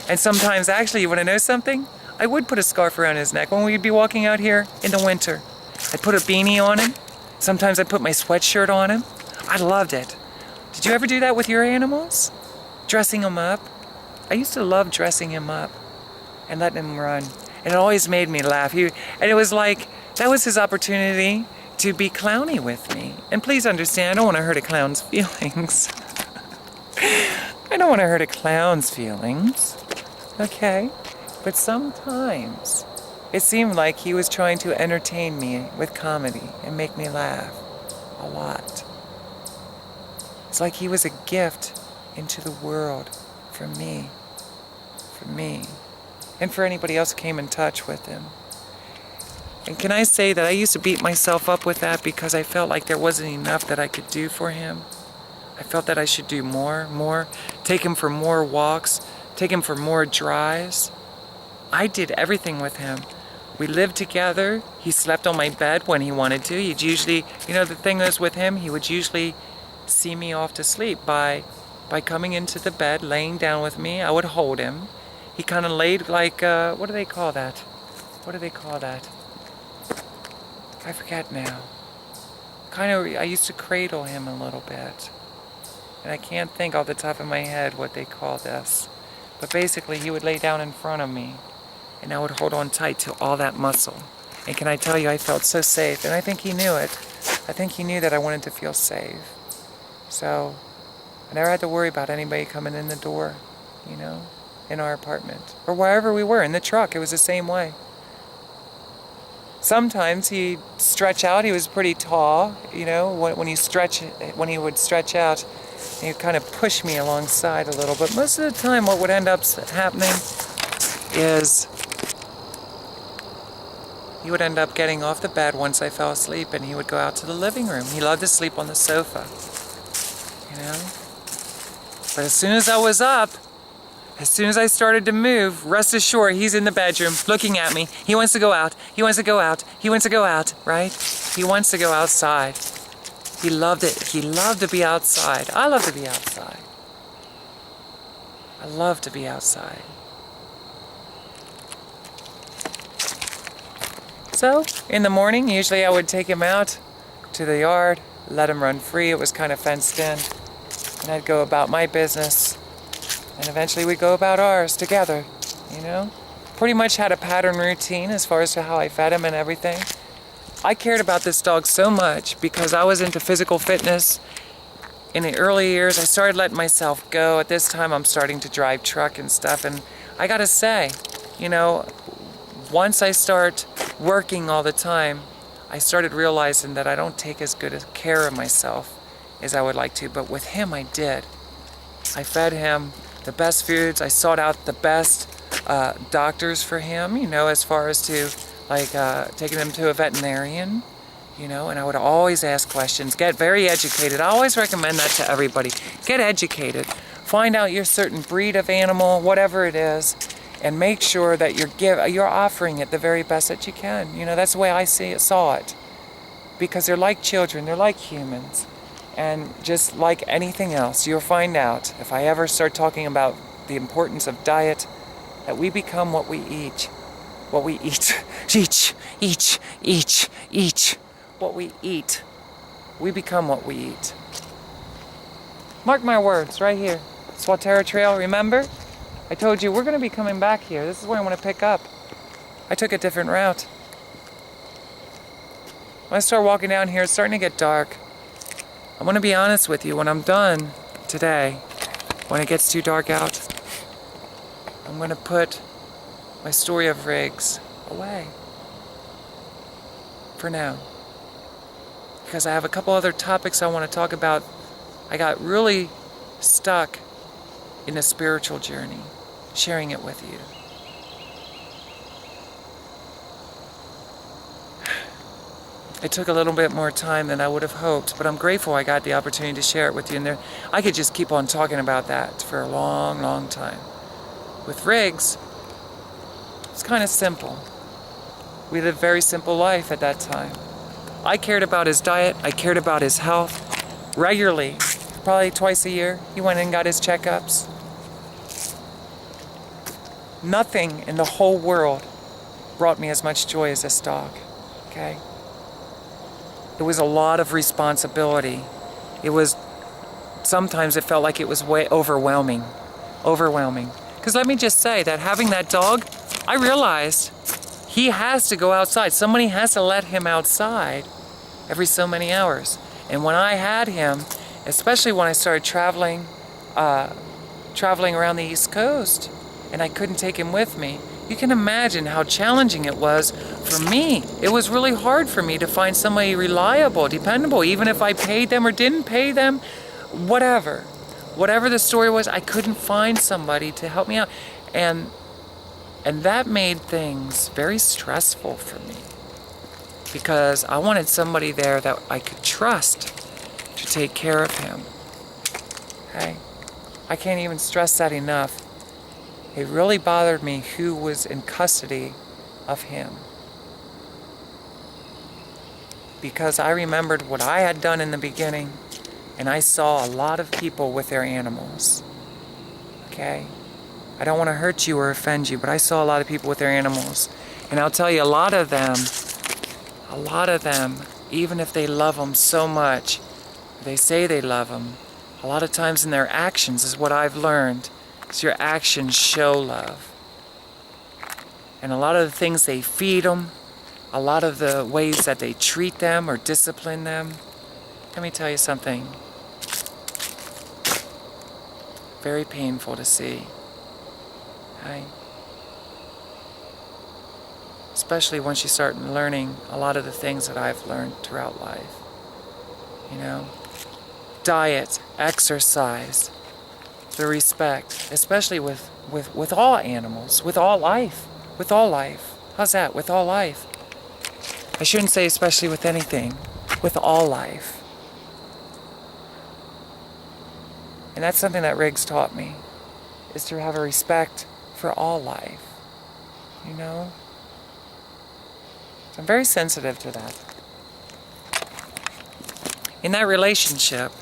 [SPEAKER 1] And sometimes, actually, you want to know something? I would put a scarf around his neck when we'd be walking out here in the winter. I'd put a beanie on him. Sometimes I'd put my sweatshirt on him. I loved it. Did you ever do that with your animals? Dressing them up? I used to love dressing him up and letting him run. And it always made me laugh. And it was like, that was his opportunity to be clowny with me. And please understand, I don't want to hurt a clown's feelings. I don't want to hurt a clown's feelings. Okay? But sometimes it seemed like he was trying to entertain me with comedy and make me laugh a lot. It's like he was a gift into the world for me, and for anybody else who came in touch with him. And can I say that I used to beat myself up with that because I felt like there wasn't enough that I could do for him. I felt that I should do more, take him for more walks, take him for more drives. I did everything with him. We lived together. He slept on my bed when he wanted to. He'd usually, you know, the thing is with him, he would usually see me off to sleep by coming into the bed, laying down with me. I would hold him. He kind of laid like, what do they call that? What do they call that? I forget now. I used to cradle him a little bit. And I can't think off the top of my head what they call this. But basically, he would lay down in front of me, and I would hold on tight to all that muscle. And can I tell you, I felt so safe. And I think he knew it. I think he knew that I wanted to feel safe. So I never had to worry about anybody coming in the door, you know, in our apartment. Or wherever we were, in the truck, it was the same way. Sometimes he'd stretch out. He was pretty tall, you know, when he would stretch out, he'd kind of push me alongside a little. But most of the time, what would end up happening is he would end up getting off the bed once I fell asleep, and he would go out to the living room. He loved to sleep on the sofa, you know. But as soon as I was up, as soon as I started to move, rest assured, he's in the bedroom looking at me. He wants to go out. He wants to go out. He wants to go out, right? He wants to go outside. He loved it. He loved to be outside. I love to be outside. I love to be outside. So, in the morning, usually I would take him out to the yard, let him run free. It was kind of fenced in. And I'd go about my business. And eventually we'd go about ours together, you know? Pretty much had a pattern routine as far as to how I fed him and everything. I cared about this dog so much because I was into physical fitness. In the early years, I started letting myself go. At this time, I'm starting to drive truck and stuff. And I gotta say, you know, once I start working all the time, I started realizing that I don't take as good care of myself as I would like to. But with him, I did. I fed him the best foods. I sought out the best doctors for him, you know, as far as to like taking him to a veterinarian, you know, and I would always ask questions. Get very educated. I always recommend that to everybody. Get educated. Find out your certain breed of animal, whatever it is, and make sure that you're offering it the very best that you can. You know, that's the way I saw it. Because they're like children, they're like humans. And just like anything else, you'll find out, if I ever start talking about the importance of diet, that we become what we eat. What we eat. Each. What we eat. We become what we eat. Mark my words, right here. Swatara Trail, remember? I told you, we're going to be coming back here. This is where I want to pick up. I took a different route. When I start walking down here, it's starting to get dark. I'm going to be honest with you, when I'm done today, when it gets too dark out, I'm going to put my story of Riggs away. For now. Because I have a couple other topics I want to talk about. I got really stuck in a spiritual journey, sharing it with you. It took a little bit more time than I would have hoped, but I'm grateful I got the opportunity to share it with you. And I could just keep on talking about that for a long, long time. With Riggs, it's kind of simple. We lived a very simple life at that time. I cared about his diet. I cared about his health. Regularly, probably twice a year, he went and got his checkups. Nothing in the whole world brought me as much joy as this dog, okay? It was a lot of responsibility. Sometimes it felt like it was way overwhelming. Because let me just say that having that dog, I realized he has to go outside. Somebody has to let him outside every so many hours. And when I had him, especially when I started traveling around the East Coast, and I couldn't take him with me, you can imagine how challenging it was for me. It was really hard for me to find somebody reliable, dependable, even if I paid them or didn't pay them, whatever. Whatever the story was, I couldn't find somebody to help me out. And that made things very stressful for me because I wanted somebody there that I could trust to take care of him. Okay? I can't even stress that enough. It really bothered me who was in custody of him. Because I remembered what I had done in the beginning, and I saw a lot of people with their animals. Okay? I don't want to hurt you or offend you, but I saw a lot of people with their animals. And I'll tell you, a lot of them, even if they love them so much, they say they love them, A lot of times in their actions is what I've learned, is your actions show love. And a lot of the things they feed them, a lot of the ways that they treat them or discipline them, let me tell you something. Very painful to see. Okay? Especially once you start learning a lot of the things that I've learned throughout life. You know? Diet, exercise, the respect, especially with all animals, with all life. With all life. How's that? With all life. I shouldn't say especially with anything. With all life. And that's something that Riggs taught me, is to have a respect for all life. You know? So I'm very sensitive to that. In that relationship,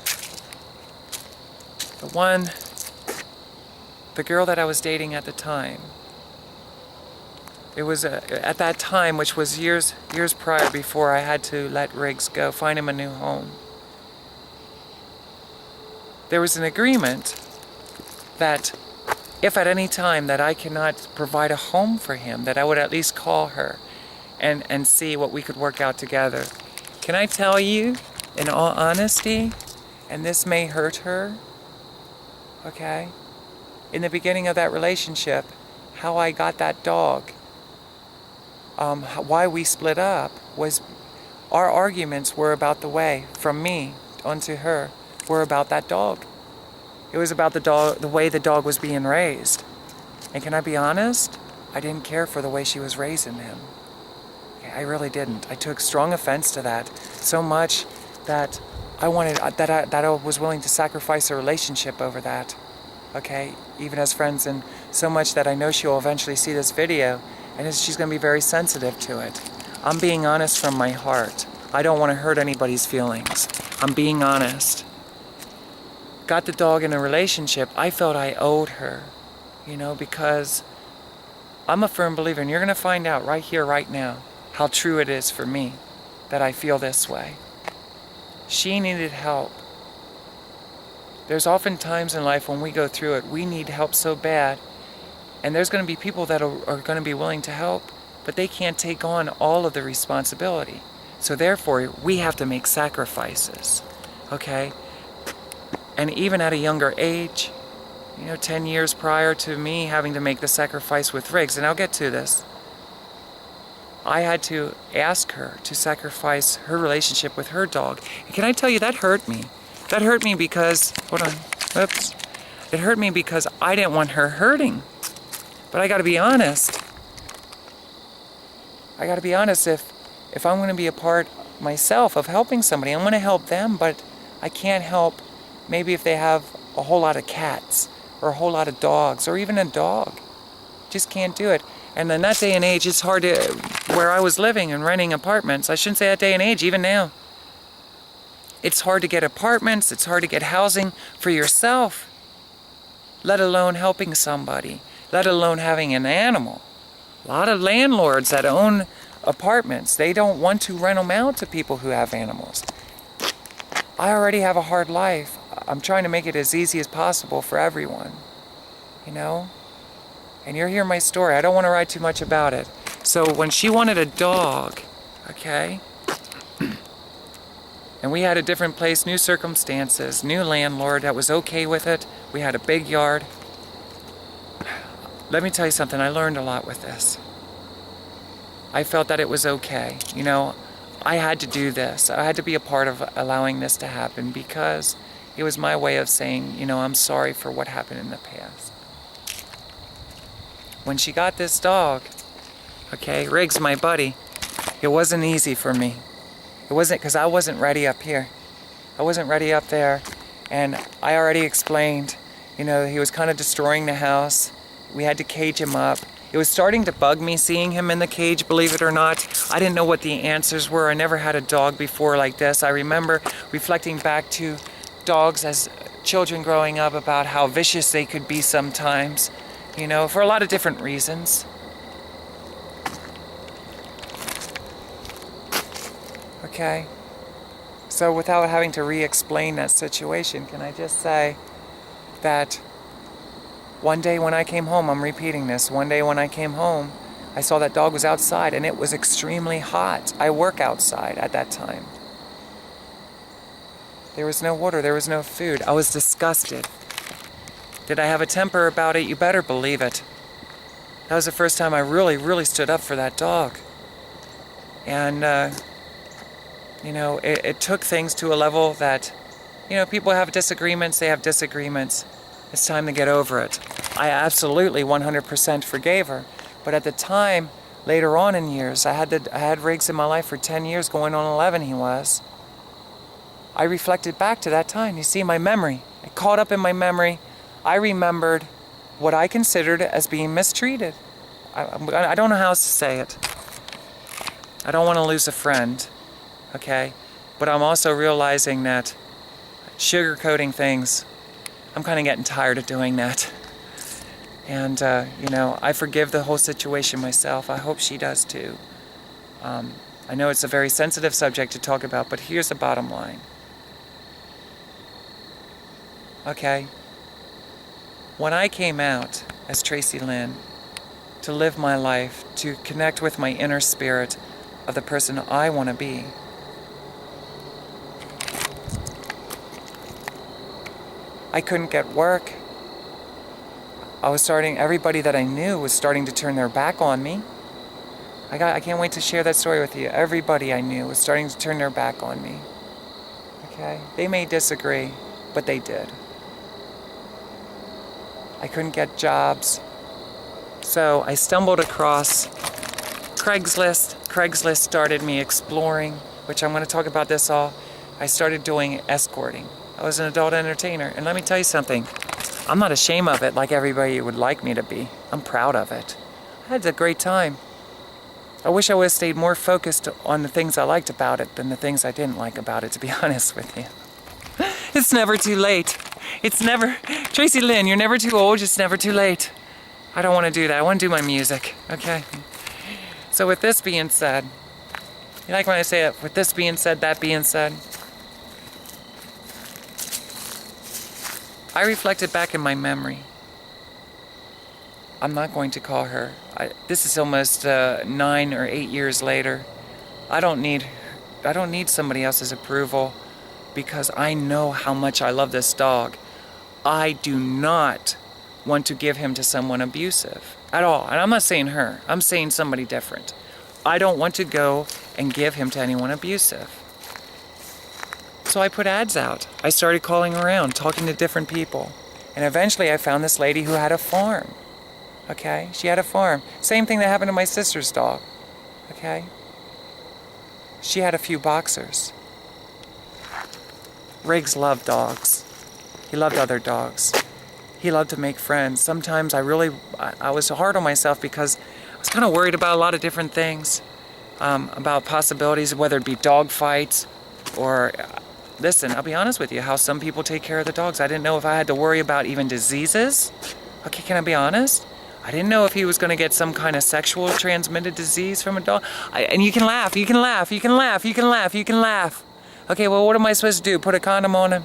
[SPEAKER 1] the girl that I was dating at the time, it was at that time, which was years prior before I had to let Riggs go, find him a new home. There was an agreement that if at any time that I cannot provide a home for him, that I would at least call her and see what we could work out together. Can I tell you, in all honesty, and this may hurt her, okay? In the beginning of that relationship, how I got that dog, why we split up, was our arguments were about the way, from me onto her, were about that dog. It was about the way the dog was being raised. And can I be honest? I didn't care for the way she was raising him. I really didn't. I took strong offense to that, so much that I was willing to sacrifice a relationship over that. Okay, even as friends, and so much that I know she'll eventually see this video, and she's going to be very sensitive to it. I'm being honest from my heart. I don't want to hurt anybody's feelings. I'm being honest. Got the dog in a relationship, I felt I owed her, you know, because I'm a firm believer, and you're going to find out right here, right now, how true it is for me that I feel this way. She needed help. There's often times in life when we go through it, we need help so bad, and there's going to be people that are going to be willing to help, but they can't take on all of the responsibility. So therefore, we have to make sacrifices, okay? And even at a younger age, 10 years prior to me having to make the sacrifice with Riggs, and I'll get to this, I had to ask her to sacrifice her relationship with her dog. And can I tell you, that hurt me. That hurt me because, it hurt me because I didn't want her hurting. But I gotta be honest. If I'm gonna be a part myself of helping somebody, I'm gonna help them, but I can't help maybe if they have a whole lot of cats or a whole lot of dogs or even a dog. Just can't do it. And in that day and age, it's hard to, where I was living and renting apartments, I shouldn't say that day and age, even now. It's hard to get apartments, it's hard to get housing for yourself, let alone helping somebody, let alone having an animal. A lot of landlords that own apartments, they don't want to rent them out to people who have animals. I already have a hard life. I'm trying to make it as easy as possible for everyone, And you're hearing my story. I don't want to write too much about it. So when she wanted a dog, okay, and we had a different place, new circumstances, new landlord that was okay with it. We had a big yard. Let me tell you something, I learned a lot with this. I felt that it was okay. I had to do this. I had to be a part of allowing this to happen because it was my way of saying, I'm sorry for what happened in the past. When she got this dog, okay, Riggs, my buddy, it wasn't easy for me. It wasn't, because I wasn't ready up here. I wasn't ready up there, and I already explained, he was kind of destroying the house. We had to cage him up. It was starting to bug me seeing him in the cage, believe it or not. I didn't know what the answers were. I never had a dog before like this. I remember reflecting back to dogs as children growing up about how vicious they could be sometimes, for a lot of different reasons. Okay? So without having to re-explain that situation, can I just say that one day when I came home, I'm repeating this, one day when I came home, I saw that dog was outside and it was extremely hot. I work outside at that time. There was no water, there was no food. I was disgusted. Did I have a temper about it? You better believe it. That was the first time I really stood up for that dog. And, you know, it took things to a level that, you know, people have disagreements, they have disagreements. It's time to get over it. I absolutely 100% forgave her. But at the time, later on in years, I had Riggs in my life for 10 years, going on 11 he was. I reflected back to that time. You see, my memory, it caught up in my memory. I remembered what I considered as being mistreated. I don't know how else to say it. I don't want to lose a friend, okay? But I'm also realizing that sugarcoating things, I'm kind of getting tired of doing that. And, you know, I forgive the whole situation myself. I hope she does too. I know it's a very sensitive subject to talk about, but here's the bottom line. Okay? When I came out as Tracilyn to live my life, to connect with my inner spirit of the person I want to be, I couldn't get work. Everybody that I knew was starting to turn their back on me. I can't wait to share that story with you. Everybody I knew was starting to turn their back on me. Okay? They may disagree, but they did. I couldn't get jobs. So I stumbled across Craigslist. Craigslist started me exploring, which I'm going to talk about this all. I started doing escorting. I was an adult entertainer. And let me tell you something. I'm not ashamed of it like everybody would like me to be. I'm proud of it. I had a great time. I wish I would have stayed more focused on the things I liked about it than the things I didn't like about it, to be honest with you. It's never too late. It's never... Tracilyn, you're never too old, it's never too late. I don't want to do that. I want to do my music, okay? So with this being said, you like when I say it, with this being said, that being said, I reflected back in my memory. I'm not going to call her. This is almost 9 or 8 years later. I don't need somebody else's approval because I know how much I love this dog. I do not want to give him to someone abusive at all. And I'm not saying her. I'm saying somebody different. I don't want to go and give him to anyone abusive. So I put ads out. I started calling around, talking to different people. And eventually I found this lady who had a farm. Okay? She had a farm. Same thing that happened to my sister's dog. Okay? She had a few boxers. Riggs loved dogs. He loved other dogs. He loved to make friends. Sometimes I was hard on myself because I was kind of worried about a lot of different things. About possibilities, whether it be dog fights or... Listen, I'll be honest with you, how some people take care of the dogs. I didn't know if I had to worry about even diseases. Okay, can I be honest? I didn't know if he was going to get some kind of sexual transmitted disease from a dog. And you can laugh, you can laugh, you can laugh, you can laugh, you can laugh. Okay, well, what am I supposed to do? Put a condom on him?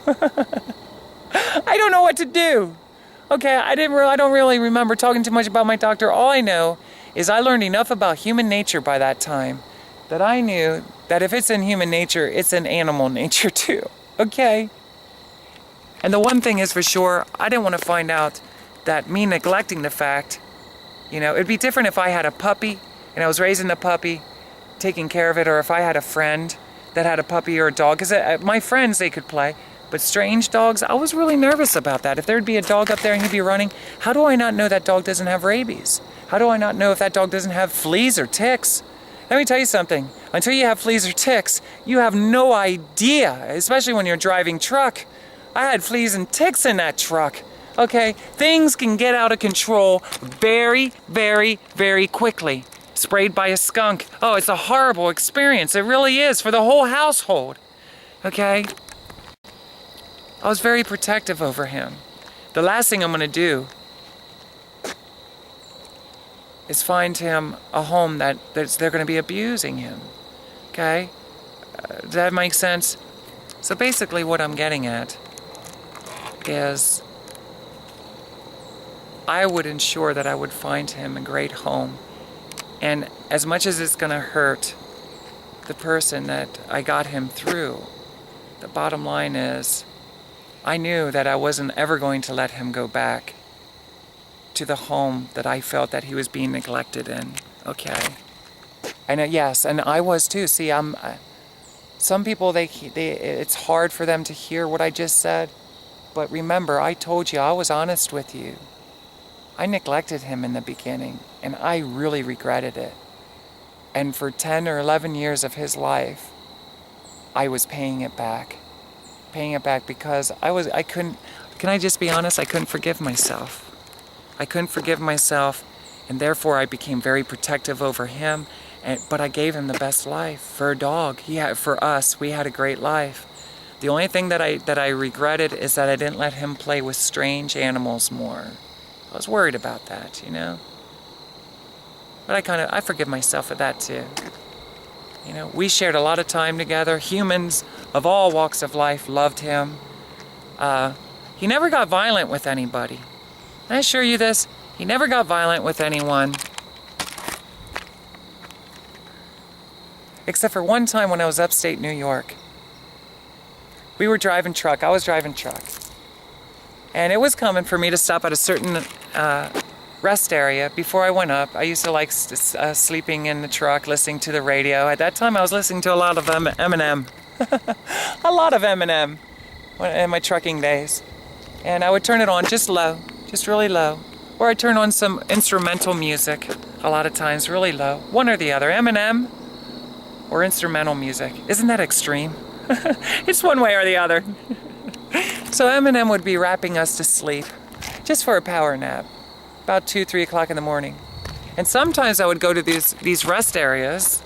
[SPEAKER 1] I don't know what to do. Okay, I don't really remember talking too much about my doctor. All I know is I learned enough about human nature by that time that I knew that if it's in human nature, it's in animal nature too, okay? And the one thing is for sure, I didn't want to find out that me neglecting the fact, you know, it'd be different if I had a puppy and I was raising the puppy, taking care of it, or if I had a friend that had a puppy or a dog, because my friends, they could play, but strange dogs, I was really nervous about that. If there'd be a dog up there and he'd be running, how do I not know that dog doesn't have rabies? How do I not know if that dog doesn't have fleas or ticks? Let me tell you something. Until you have fleas or ticks, you have no idea, especially when you're driving truck. I had fleas and ticks in that truck. Okay? Things can get out of control very, very, very quickly. Sprayed by a skunk. Oh, it's a horrible experience. It really is for the whole household. Okay? I was very protective over him. The last thing I'm going to do is find him a home that they're going to be abusing him. Okay? Does that make sense? So basically what I'm getting at is I would ensure that I would find him a great home. And as much as it's going to hurt the person that I got him through, the bottom line is I knew that I wasn't ever going to let him go back to the home that I felt that he was being neglected in. Okay. I know, yes, and I was too. See, some people, it's hard for them to hear what I just said. But remember, I told you, I was honest with you. I neglected him in the beginning, and I really regretted it. And for 10 or 11 years of his life, I was paying it back. Paying it back because can I just be honest? I couldn't forgive myself. I couldn't forgive myself, and therefore I became very protective over him. But I gave him the best life for a dog. For us, we had a great life. The only thing that I regretted is that I didn't let him play with strange animals more. I was worried about that, you know. But I forgive myself for that too. You know, we shared a lot of time together. Humans of all walks of life loved him. He never got violent with anybody. I assure you this, he never got violent with anyone. Except for one time when I was upstate New York. We were driving truck. I was driving truck. And it was common for me to stop at a certain rest area before I went up. I used to like sleeping in the truck, listening to the radio. At that time, I was listening to a lot of Eminem. A lot of Eminem in my trucking days. And I would turn it on just low, just really low. Or I'd turn on some instrumental music, a lot of times, really low. One or the other, Eminem or instrumental music. Isn't that extreme? It's one way or the other. So Eminem would be rapping us to sleep, just for a power nap, about 2, 3 o'clock in the morning. And sometimes I would go to these rest areas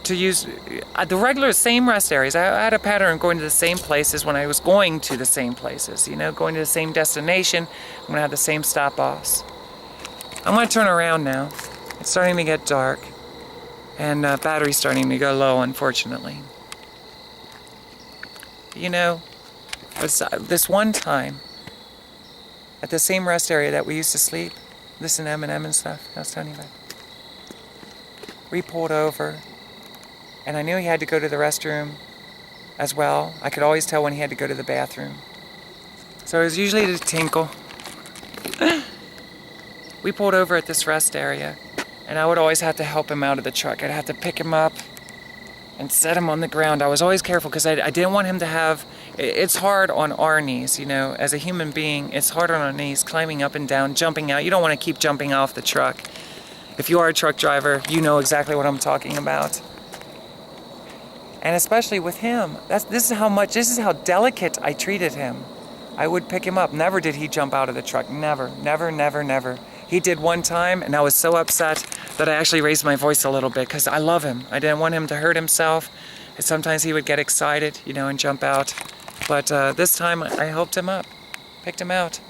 [SPEAKER 1] to use the regular same rest areas. I had a pattern of going to the same places when I was going to the same places, you know, going to the same destination. I'm going to have the same stop-offs. I'm going to turn around now. It's starting to get dark, and battery's starting to go low, unfortunately. You know, this one time, at the same rest area that we used to sleep, listen to Eminem and stuff, I was telling you about. We pulled over, and I knew he had to go to the restroom as well. I could always tell when he had to go to the bathroom. So it was usually to tinkle. We pulled over at this rest area, and I would always have to help him out of the truck. I'd have to pick him up and set him on the ground. I was always careful because I didn't want him to have... It's hard on our knees, you know. As a human being, it's hard on our knees, climbing up and down, jumping out. You don't want to keep jumping off the truck. If you are a truck driver, you know exactly what I'm talking about. And especially with him. This is how delicate I treated him. I would pick him up. Never did he jump out of the truck. Never, never, never, never. He did one time, and I was so upset that I actually raised my voice a little bit because I love him. I didn't want him to hurt himself. And sometimes he would get excited, you know, and jump out. But this time I helped him up, picked him out.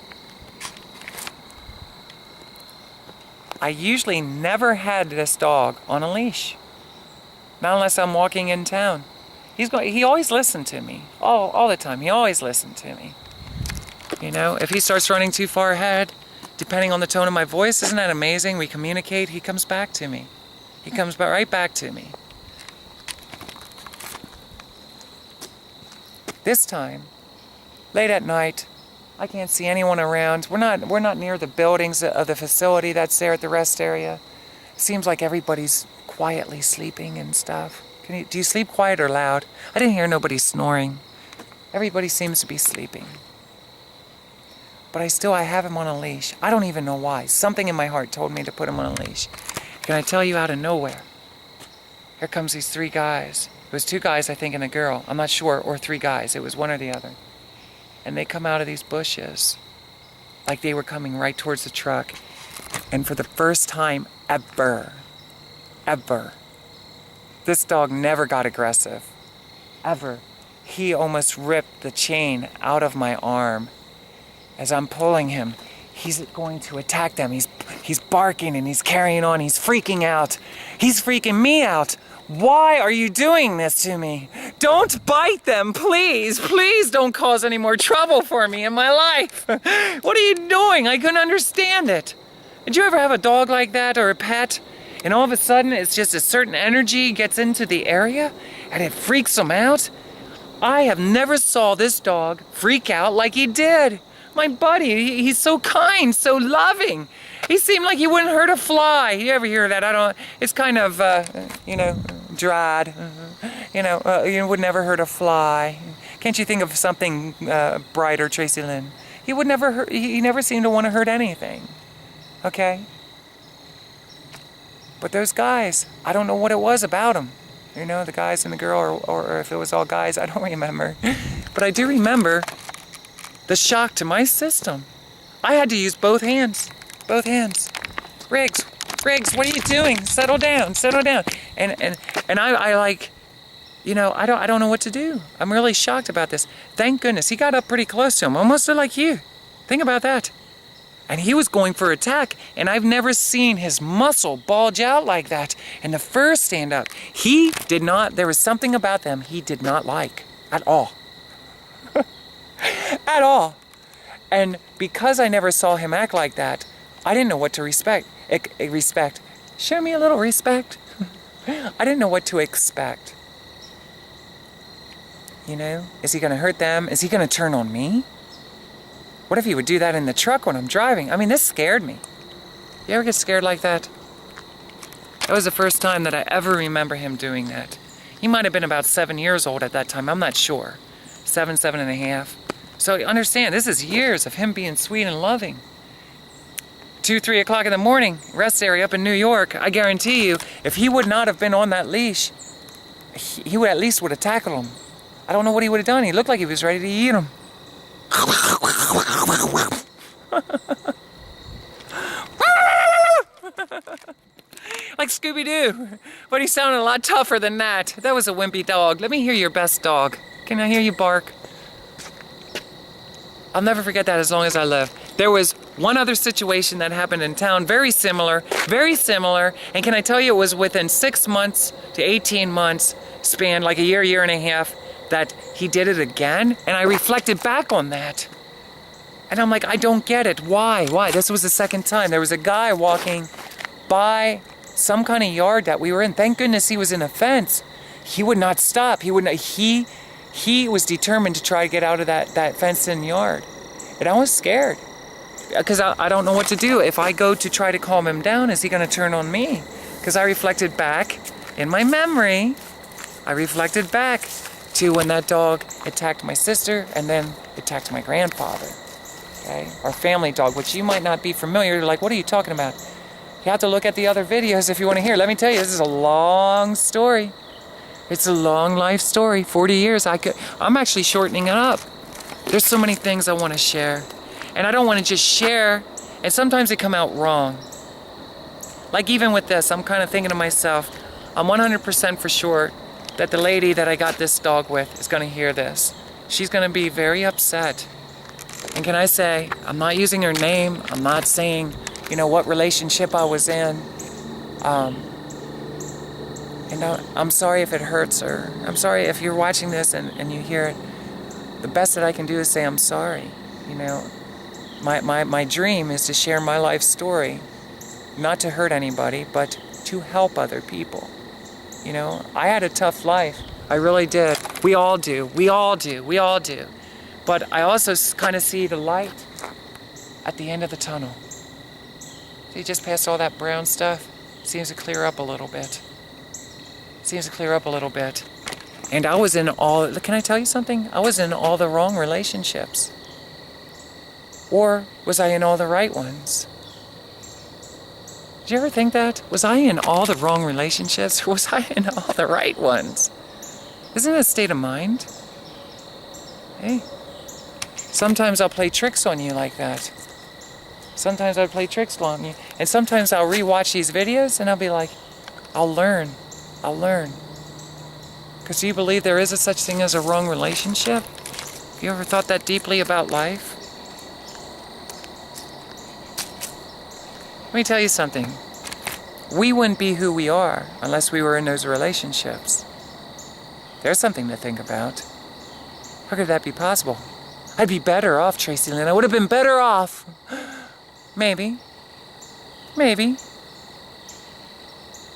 [SPEAKER 1] I usually never had this dog on a leash. Not unless I'm walking in town. He always listened to me, all the time. He always listened to me. You know, if he starts running too far ahead, depending on the tone of my voice, isn't that amazing? We communicate, he comes back to me. He comes right back to me. This time, late at night, I can't see anyone around. We're not near the buildings of the facility that's there at the rest area. It seems like everybody's quietly sleeping and stuff. Do you sleep quiet or loud? I didn't hear nobody snoring. Everybody seems to be sleeping. But I have him on a leash. I don't even know why. Something in my heart told me to put him on a leash. Can I tell you, out of nowhere, here comes these 3 guys. It was 2 guys, I think, and a girl. I'm not sure, or 3 guys. It was one or the other. And they come out of these bushes like they were coming right towards the truck. And for the first time ever, this dog never got aggressive. Ever. He almost ripped the chain out of my arm. As I'm pulling him, he's going to attack them. He's barking and he's carrying on. He's freaking out. He's freaking me out. Why are you doing this to me? Don't bite them, please. Please don't cause any more trouble for me in my life. What are you doing? I couldn't understand it. Did you ever have a dog like that or a pet? And all of a sudden, it's just a certain energy gets into the area and it freaks them out? I have never saw this dog freak out like he did. My buddy, he's so kind, so loving. He seemed like he wouldn't hurt a fly. You ever hear that? It's kind of, dried. You would never hurt a fly. Can't you think of something brighter, Tracilyn? He would never hurt, he never seemed to want to hurt anything. Okay? But those guys, I don't know what it was about them. The guys and the girl, or if it was all guys, I don't remember. But I do remember the shock to my system. I had to use both hands. Both hands. Riggs, what are you doing? Settle down. And I like, I don't know what to do. I'm really shocked about this. Thank goodness. He got up pretty close to him, almost like you. Think about that. And he was going for attack, and I've never seen his muscle bulge out like that. And the first stand-up, there was something about them he did not like at all. At all. And because I never saw him act like that, I didn't know what to respect. Show me a little respect. I didn't know what to expect. Is he going to hurt them? Is he going to turn on me? What if he would do that in the truck when I'm driving? I mean, this scared me. You ever get scared like that? That was the first time that I ever remember him doing that. He might have been about 7 years old at that time. I'm not sure. 7 and a half. So understand, this is years of him being sweet and loving. 2, 3 o'clock in the morning, rest area up in New York. I guarantee you, if he would not have been on that leash, he would at least have tackled him. I don't know what he would have done. He looked like he was ready to eat him. Like Scooby-Doo. But he sounded a lot tougher than that. That was a wimpy dog. Let me hear your best dog. Can I hear you bark? I'll never forget that as long as I live. There was one other situation that happened in town, very similar, and can I tell you, it was within 6 months to 18 months span, like a year and a half, that he did it again, and I reflected back on that. And I'm like, I don't get it. Why? This was the second time. There was a guy walking by some kind of yard that we were in. Thank goodness he was in a fence. He would not stop. He was determined to try to get out of that fenced-in yard. And I was scared. Because I don't know what to do. If I go to try to calm him down, is he going to turn on me? Because I reflected back in my memory. I reflected back to when that dog attacked my sister and then attacked my grandfather. Okay? Our family dog, which you might not be familiar. You're like, what are you talking about? You have to look at the other videos if you want to hear. Let me tell you, this is a long story. It's a long life story. 40 years. I'm actually shortening it up. There's so many things I want to share. And I don't want to just share, and sometimes they come out wrong. Like even with this, I'm kind of thinking to myself, I'm 100% for sure that the lady that I got this dog with is going to hear this. She's going to be very upset. And can I say, I'm not using her name. I'm not saying, what relationship I was in. And I'm sorry if it hurts her. I'm sorry if you're watching this and you hear it. The best that I can do is say I'm sorry. My dream is to share my life story. Not to hurt anybody, but to help other people. I had a tough life. I really did. We all do. But I also kind of see the light at the end of the tunnel. See, just past all that brown stuff, seems to clear up a little bit. And I was in can I tell you something? I was in all the wrong relationships. Or was I in all the right ones? Did you ever think that? Was I in all the wrong relationships, or was I in all the right ones? Isn't it a state of mind? Hey, sometimes I'll play tricks on you like that. Sometimes I'll play tricks on you. And sometimes I'll rewatch these videos and I'll be like, I'll learn. Because do you believe there is a such thing as a wrong relationship? Have you ever thought that deeply about life? Let me tell you something. We wouldn't be who we are unless we were in those relationships. There's something to think about. How could that be possible? I'd be better off, Tracilyn. I would have been better off. Maybe. Maybe.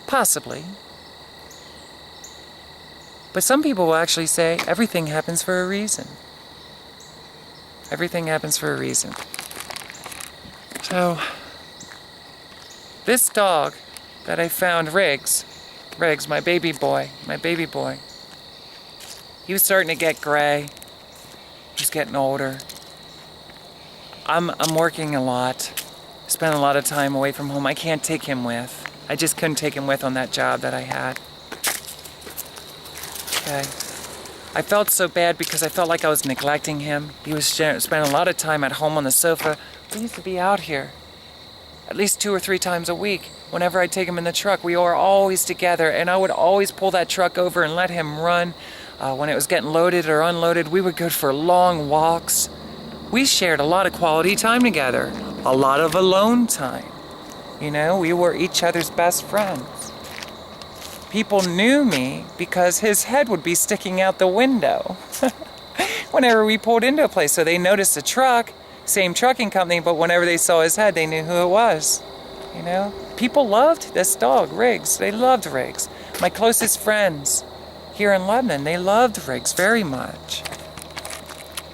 [SPEAKER 1] Possibly. But some people will actually say everything happens for a reason. Everything happens for a reason. So, this dog that I found, Riggs, my baby boy, he was starting to get gray. He's getting older. I'm working a lot. Spend a lot of time away from home. I can't take him with. I just couldn't take him with on that job that I had. Okay. I felt so bad because I felt like I was neglecting him. He was spending a lot of time at home on the sofa. We used to be out here at least 2 or 3 times a week. Whenever I'd take him in the truck, we were always together, and I would always pull that truck over and let him run. When it was getting loaded or unloaded, we would go for long walks. We shared a lot of quality time together, a lot of alone time. You know, we were each other's best friends. People knew me because his head would be sticking out the window whenever we pulled into a place. So they noticed a truck, same trucking company, but whenever they saw his head, they knew who it was. You know, people loved this dog, Riggs. They loved Riggs. My closest friends here in Lebanon, they loved Riggs very much.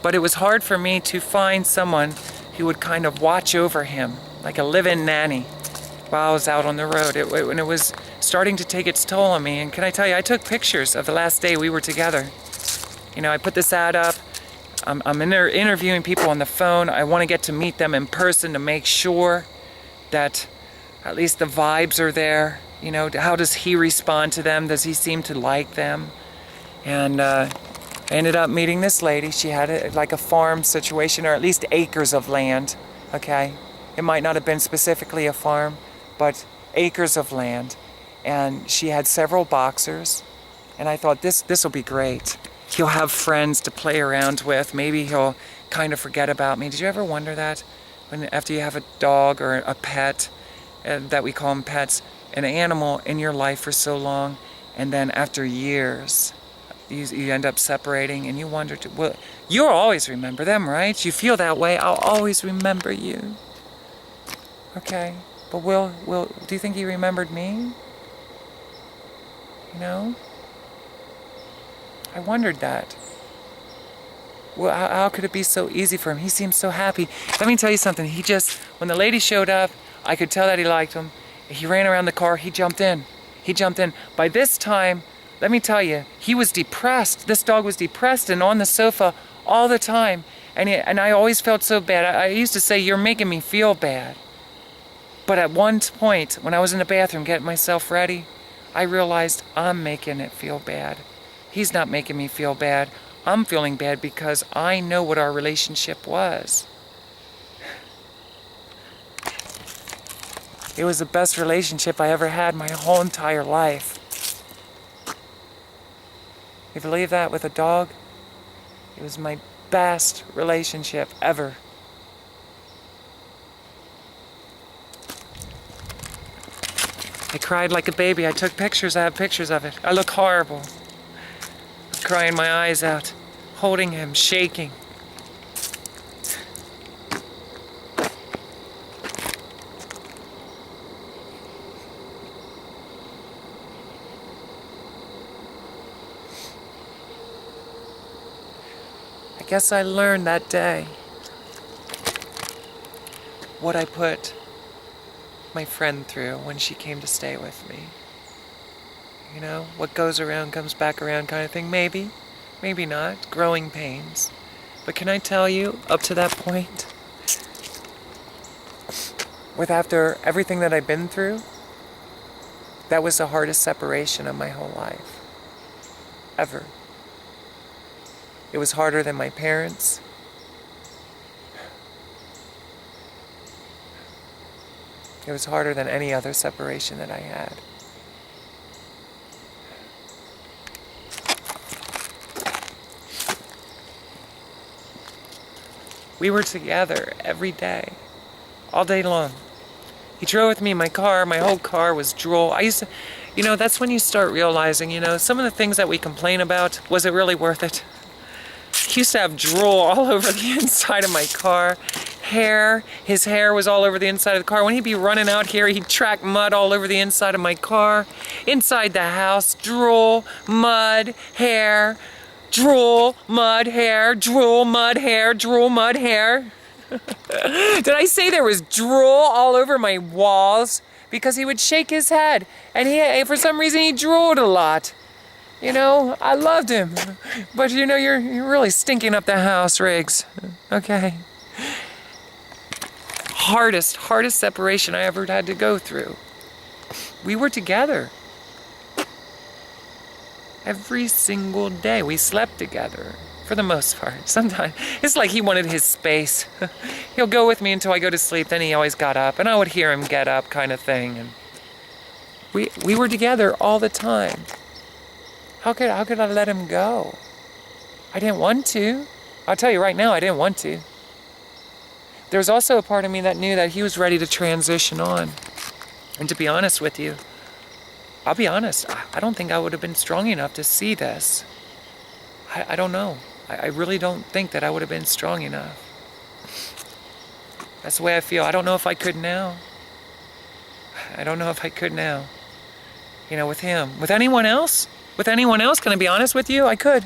[SPEAKER 1] But it was hard for me to find someone who would kind of watch over him, like a live-in nanny, while I was out on the road. When it was starting to take its toll on me. And can I tell you, I took pictures of the last day we were together. You know, I put this ad up. I'm interviewing people on the phone. I want to get to meet them in person to make sure that at least the vibes are there. You know, how does he respond to them? Does he seem to like them? And I ended up meeting this lady. She had like a farm situation, or at least acres of land, okay? It might not have been specifically a farm, but acres of land. And she had several boxers, and I thought, this will be great. He'll have friends to play around with. Maybe he'll kind of forget about me. Did you ever wonder that? After you have a dog or a pet, that we call them pets, an animal in your life for so long, and then after years, you end up separating, and you wonder, well, you'll always remember them, right? You feel that way. I'll always remember you. Okay, but do you think he remembered me? You know? I wondered that. Well, how could it be so easy for him? He seemed so happy. Let me tell you something. When the lady showed up, I could tell that he liked him. He ran around the car. He jumped in. By this time, let me tell you, he was depressed. This dog was depressed and on the sofa all the time. And I always felt so bad. I used to say, you're making me feel bad. But at one point, when I was in the bathroom getting myself ready, I realized I'm making it feel bad. He's not making me feel bad. I'm feeling bad because I know what our relationship was. It was the best relationship I ever had my whole entire life. You believe that with a dog? It was my best relationship ever. I cried like a baby. I took pictures. I have pictures of it. I look horrible. Crying my eyes out, holding him, shaking. I guess I learned that day what I put my friend through when she came to stay with me. You know, what goes around comes back around kind of thing. Maybe, maybe not. Growing pains. But can I tell you, up to that point, after everything that I've been through, that was the hardest separation of my whole life. Ever. It was harder than my parents. It was harder than any other separation that I had. We were together every day, all day long. He drove with me in my car. My whole car was drool. I used to, that's when you start realizing, some of the things that we complain about, was it really worth it? He used to have drool all over the inside of my car. His hair was all over the inside of the car. When he'd be running out here, he'd track mud all over the inside of my car. Inside the house, drool, mud, hair, drool, mud, hair, drool, mud, hair, drool, mud, hair. Did I say there was drool all over my walls? Because he would shake his head, and for some reason he drooled a lot. I loved him. But you're really stinking up the house, Riggs. Okay. Hardest separation I ever had to go through. We were together. Every single day we slept together, for the most part. Sometimes it's like he wanted his space. He'll go with me until I go to sleep, then he always got up, and I would hear him get up kind of thing. And we were together all the time. How could I let him go? I didn't want to. I'll tell you right now, I didn't want to. There was also a part of me that knew that he was ready to transition on. And to be honest with you, I'll be honest, I don't think I would have been strong enough to see this. I don't know. I really don't think that I would have been strong enough. That's the way I feel. I don't know if I could now. I don't know if I could now. With him. With anyone else? Can I be honest with you? I could.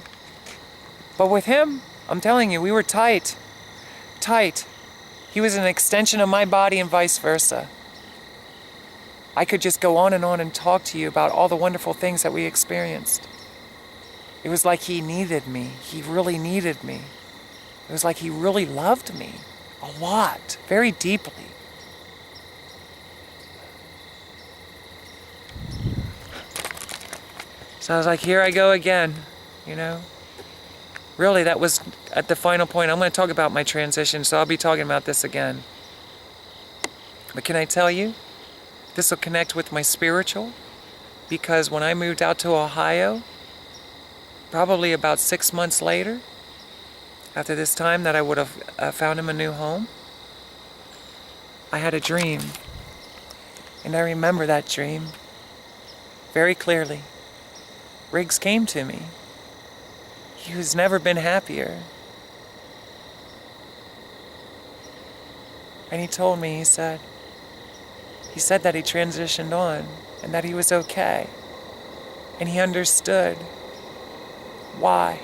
[SPEAKER 1] But with him, I'm telling you, we were tight. Tight. He was an extension of my body and vice versa. I could just go on and talk to you about all the wonderful things that we experienced. It was like he needed me. He really needed me. It was like he really loved me. A lot. Very deeply. So I was like, here I go again, Really, that was at the final point. I'm going to talk about my transition, so I'll be talking about this again. But can I tell you, this will connect with my spiritual, because when I moved out to Ohio, probably about 6 months later, after this time that I would have found him a new home, I had a dream. And I remember that dream very clearly. Riggs came to me. He has never been happier. And he told me, he said that he transitioned on and that he was okay. And he understood why.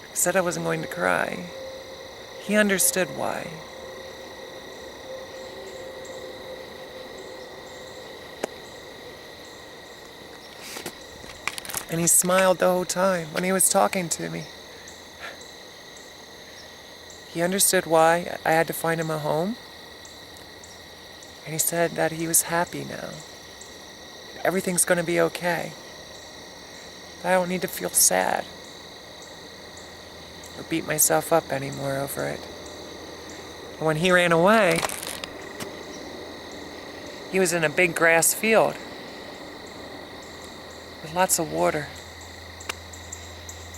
[SPEAKER 1] He said I wasn't going to cry. He understood why. And he smiled the whole time when he was talking to me. He understood why I had to find him a home. And he said that he was happy now. Everything's going to be okay. I don't need to feel sad or beat myself up anymore over it. And when he ran away, he was in a big grass field with lots of water.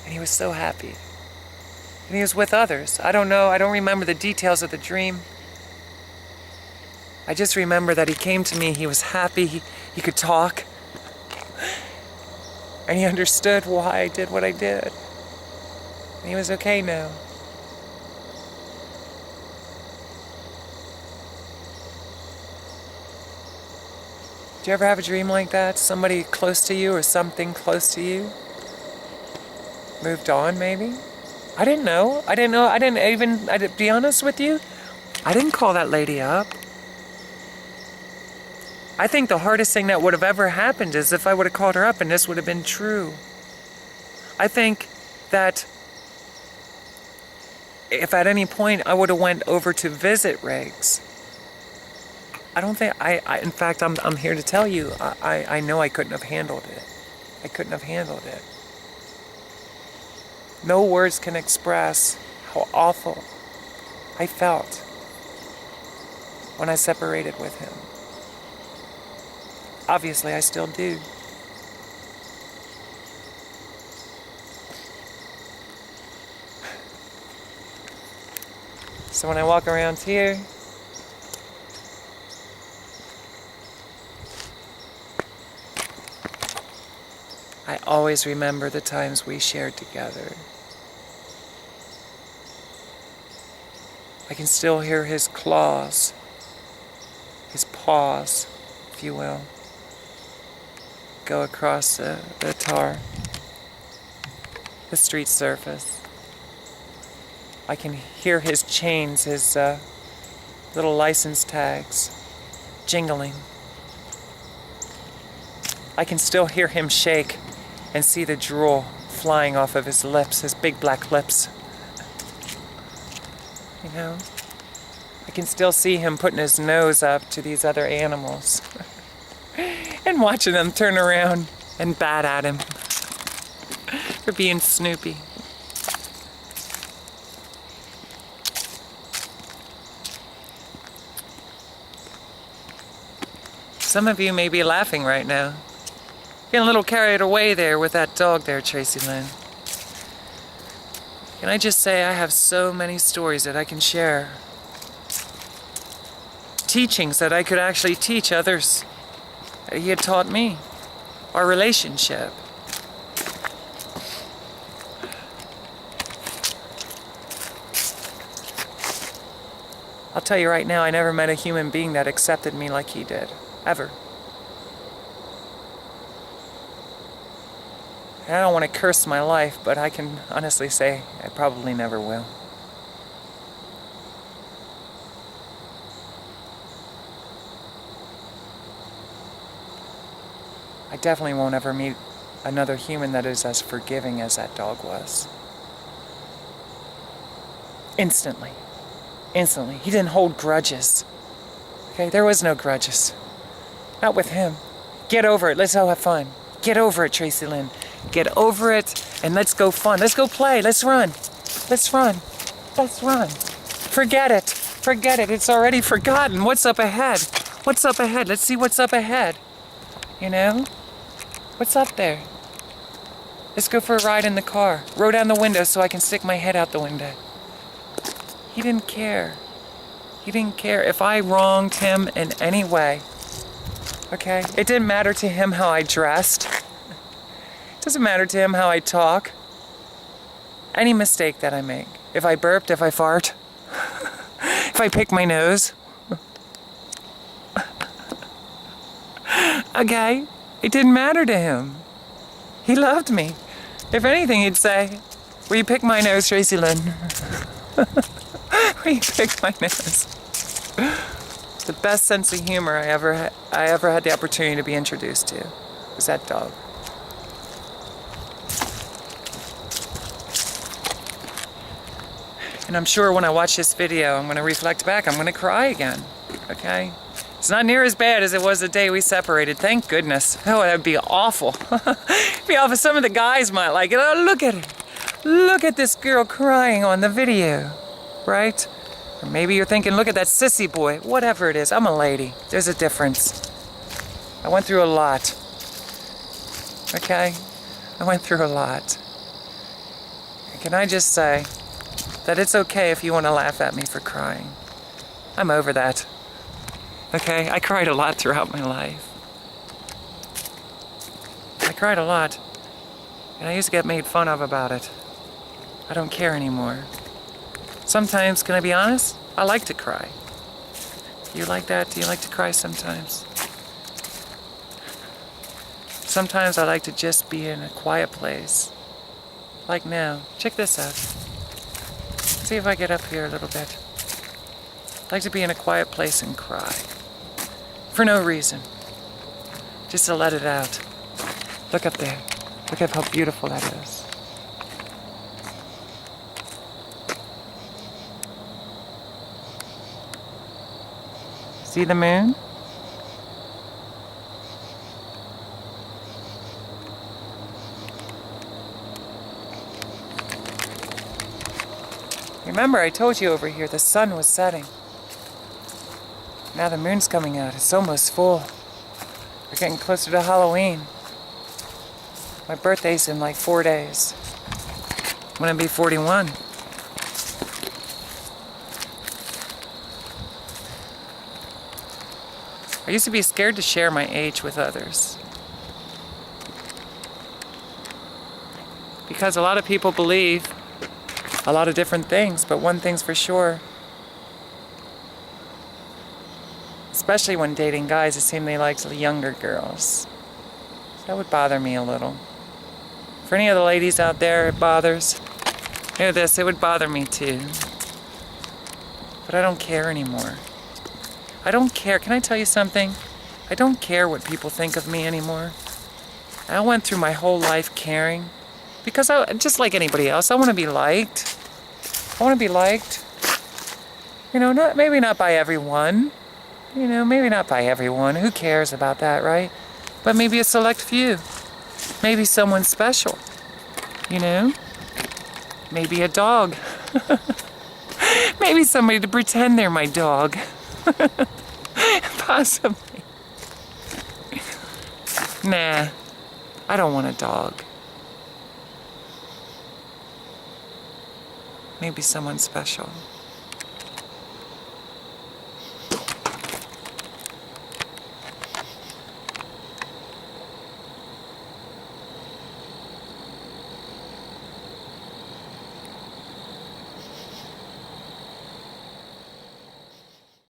[SPEAKER 1] And he was so happy. And he was with others. I don't know, I don't remember the details of the dream. I just remember that he came to me, he was happy, he could talk. And he understood why I did what I did. And he was okay now. Do you ever have a dream like that? Somebody close to you or something close to you? Moved on, maybe? I didn't know. To be honest with you, I didn't call that lady up. I think the hardest thing that would have ever happened is if I would have called her up and this would have been true. I think that if at any point I would have went over to visit Riggs, I don't think, in fact, I'm here to tell you, I know I couldn't have handled it. I couldn't have handled it. No words can express how awful I felt when I separated with him. Obviously, I still do. So when I walk around here, I always remember the times we shared together. I can still hear his claws, his paws, if you will, go across the tar, the street surface. I can hear his chains, his little license tags, jingling. I can still hear him shake and see the drool flying off of his lips, his big black lips. You know? I can still see him putting his nose up to these other animals and watching them turn around and bat at him for being Snoopy. Some of you may be laughing right now. Getting a little carried away there with that dog there, Tracilyn. Can I just say I have so many stories that I can share. Teachings that I could actually teach others that he had taught me. Our relationship. I'll tell you right now, I never met a human being that accepted me like he did. Ever. And I don't want to curse my life, but I can honestly say I probably never will. I definitely won't ever meet another human that is as forgiving as that dog was. Instantly. Instantly. He didn't hold grudges. Okay, there was no grudges. Not with him. Get over it. Let's all have fun. Get over it, Tracilyn. Get over it and let's go fun. Let's go play. Let's run. Let's run. Let's run. Forget it. Forget it. It's already forgotten. What's up ahead? What's up ahead? Let's see what's up ahead. You know? What's up there? Let's go for a ride in the car. Roll down the window so I can stick my head out the window. He didn't care. He didn't care if I wronged him in any way. Okay? It didn't matter to him how I dressed. It doesn't matter to him how I talk. Any mistake that I make. If I burped, if I fart, if I pick my nose. Okay? It didn't matter to him. He loved me. If anything, he'd say, will you pick my nose, Tracilyn? Will you pick my nose? The best sense of humor I ever had the opportunity to be introduced to was that dog. And I'm sure when I watch this video, I'm going to reflect back, I'm going to cry again, okay? It's not near as bad as it was the day we separated, thank goodness. Oh, that'd be awful. It'd be awful. Some of the guys might like it. Oh, look at her. Look at this girl crying on the video, right? Or maybe you're thinking, look at that sissy boy. Whatever it is, I'm a lady. There's a difference. I went through a lot. Okay? I went through a lot. And can I just say that it's okay if you want to laugh at me for crying. I'm over that. Okay? I cried a lot throughout my life. I cried a lot. And I used to get made fun of about it. I don't care anymore. Sometimes, can I be honest? I like to cry. Do you like that? Do you like to cry sometimes? Sometimes I like to just be in a quiet place. Like now. Check this out. See if I get up here a little bit. I like to be in a quiet place and cry. For no reason. Just to let it out. Look up there. Look at how beautiful that is. See the moon? Remember, I told you over here the sun was setting. Now the moon's coming out. It's almost full. We're getting closer to Halloween. My birthday's in like 4 days. I'm gonna be 41. I used to be scared to share my age with others. Because a lot of people believe a lot of different things, but one thing's for sure. Especially when dating guys, it seemed they liked younger girls. So that would bother me a little. For any of the ladies out there it bothers, hear this, it would bother me too. But I don't care anymore. I don't care. Can I tell you something? I don't care what people think of me anymore. I went through my whole life caring. Because just like anybody else, I want to be liked. I want to be liked. You know, maybe not by everyone. You know, maybe not by everyone. Who cares about that, right? But maybe a select few. Maybe someone special. You know? Maybe a dog. Maybe somebody to pretend they're my dog. Possibly. Nah, I don't want a dog. Maybe someone special.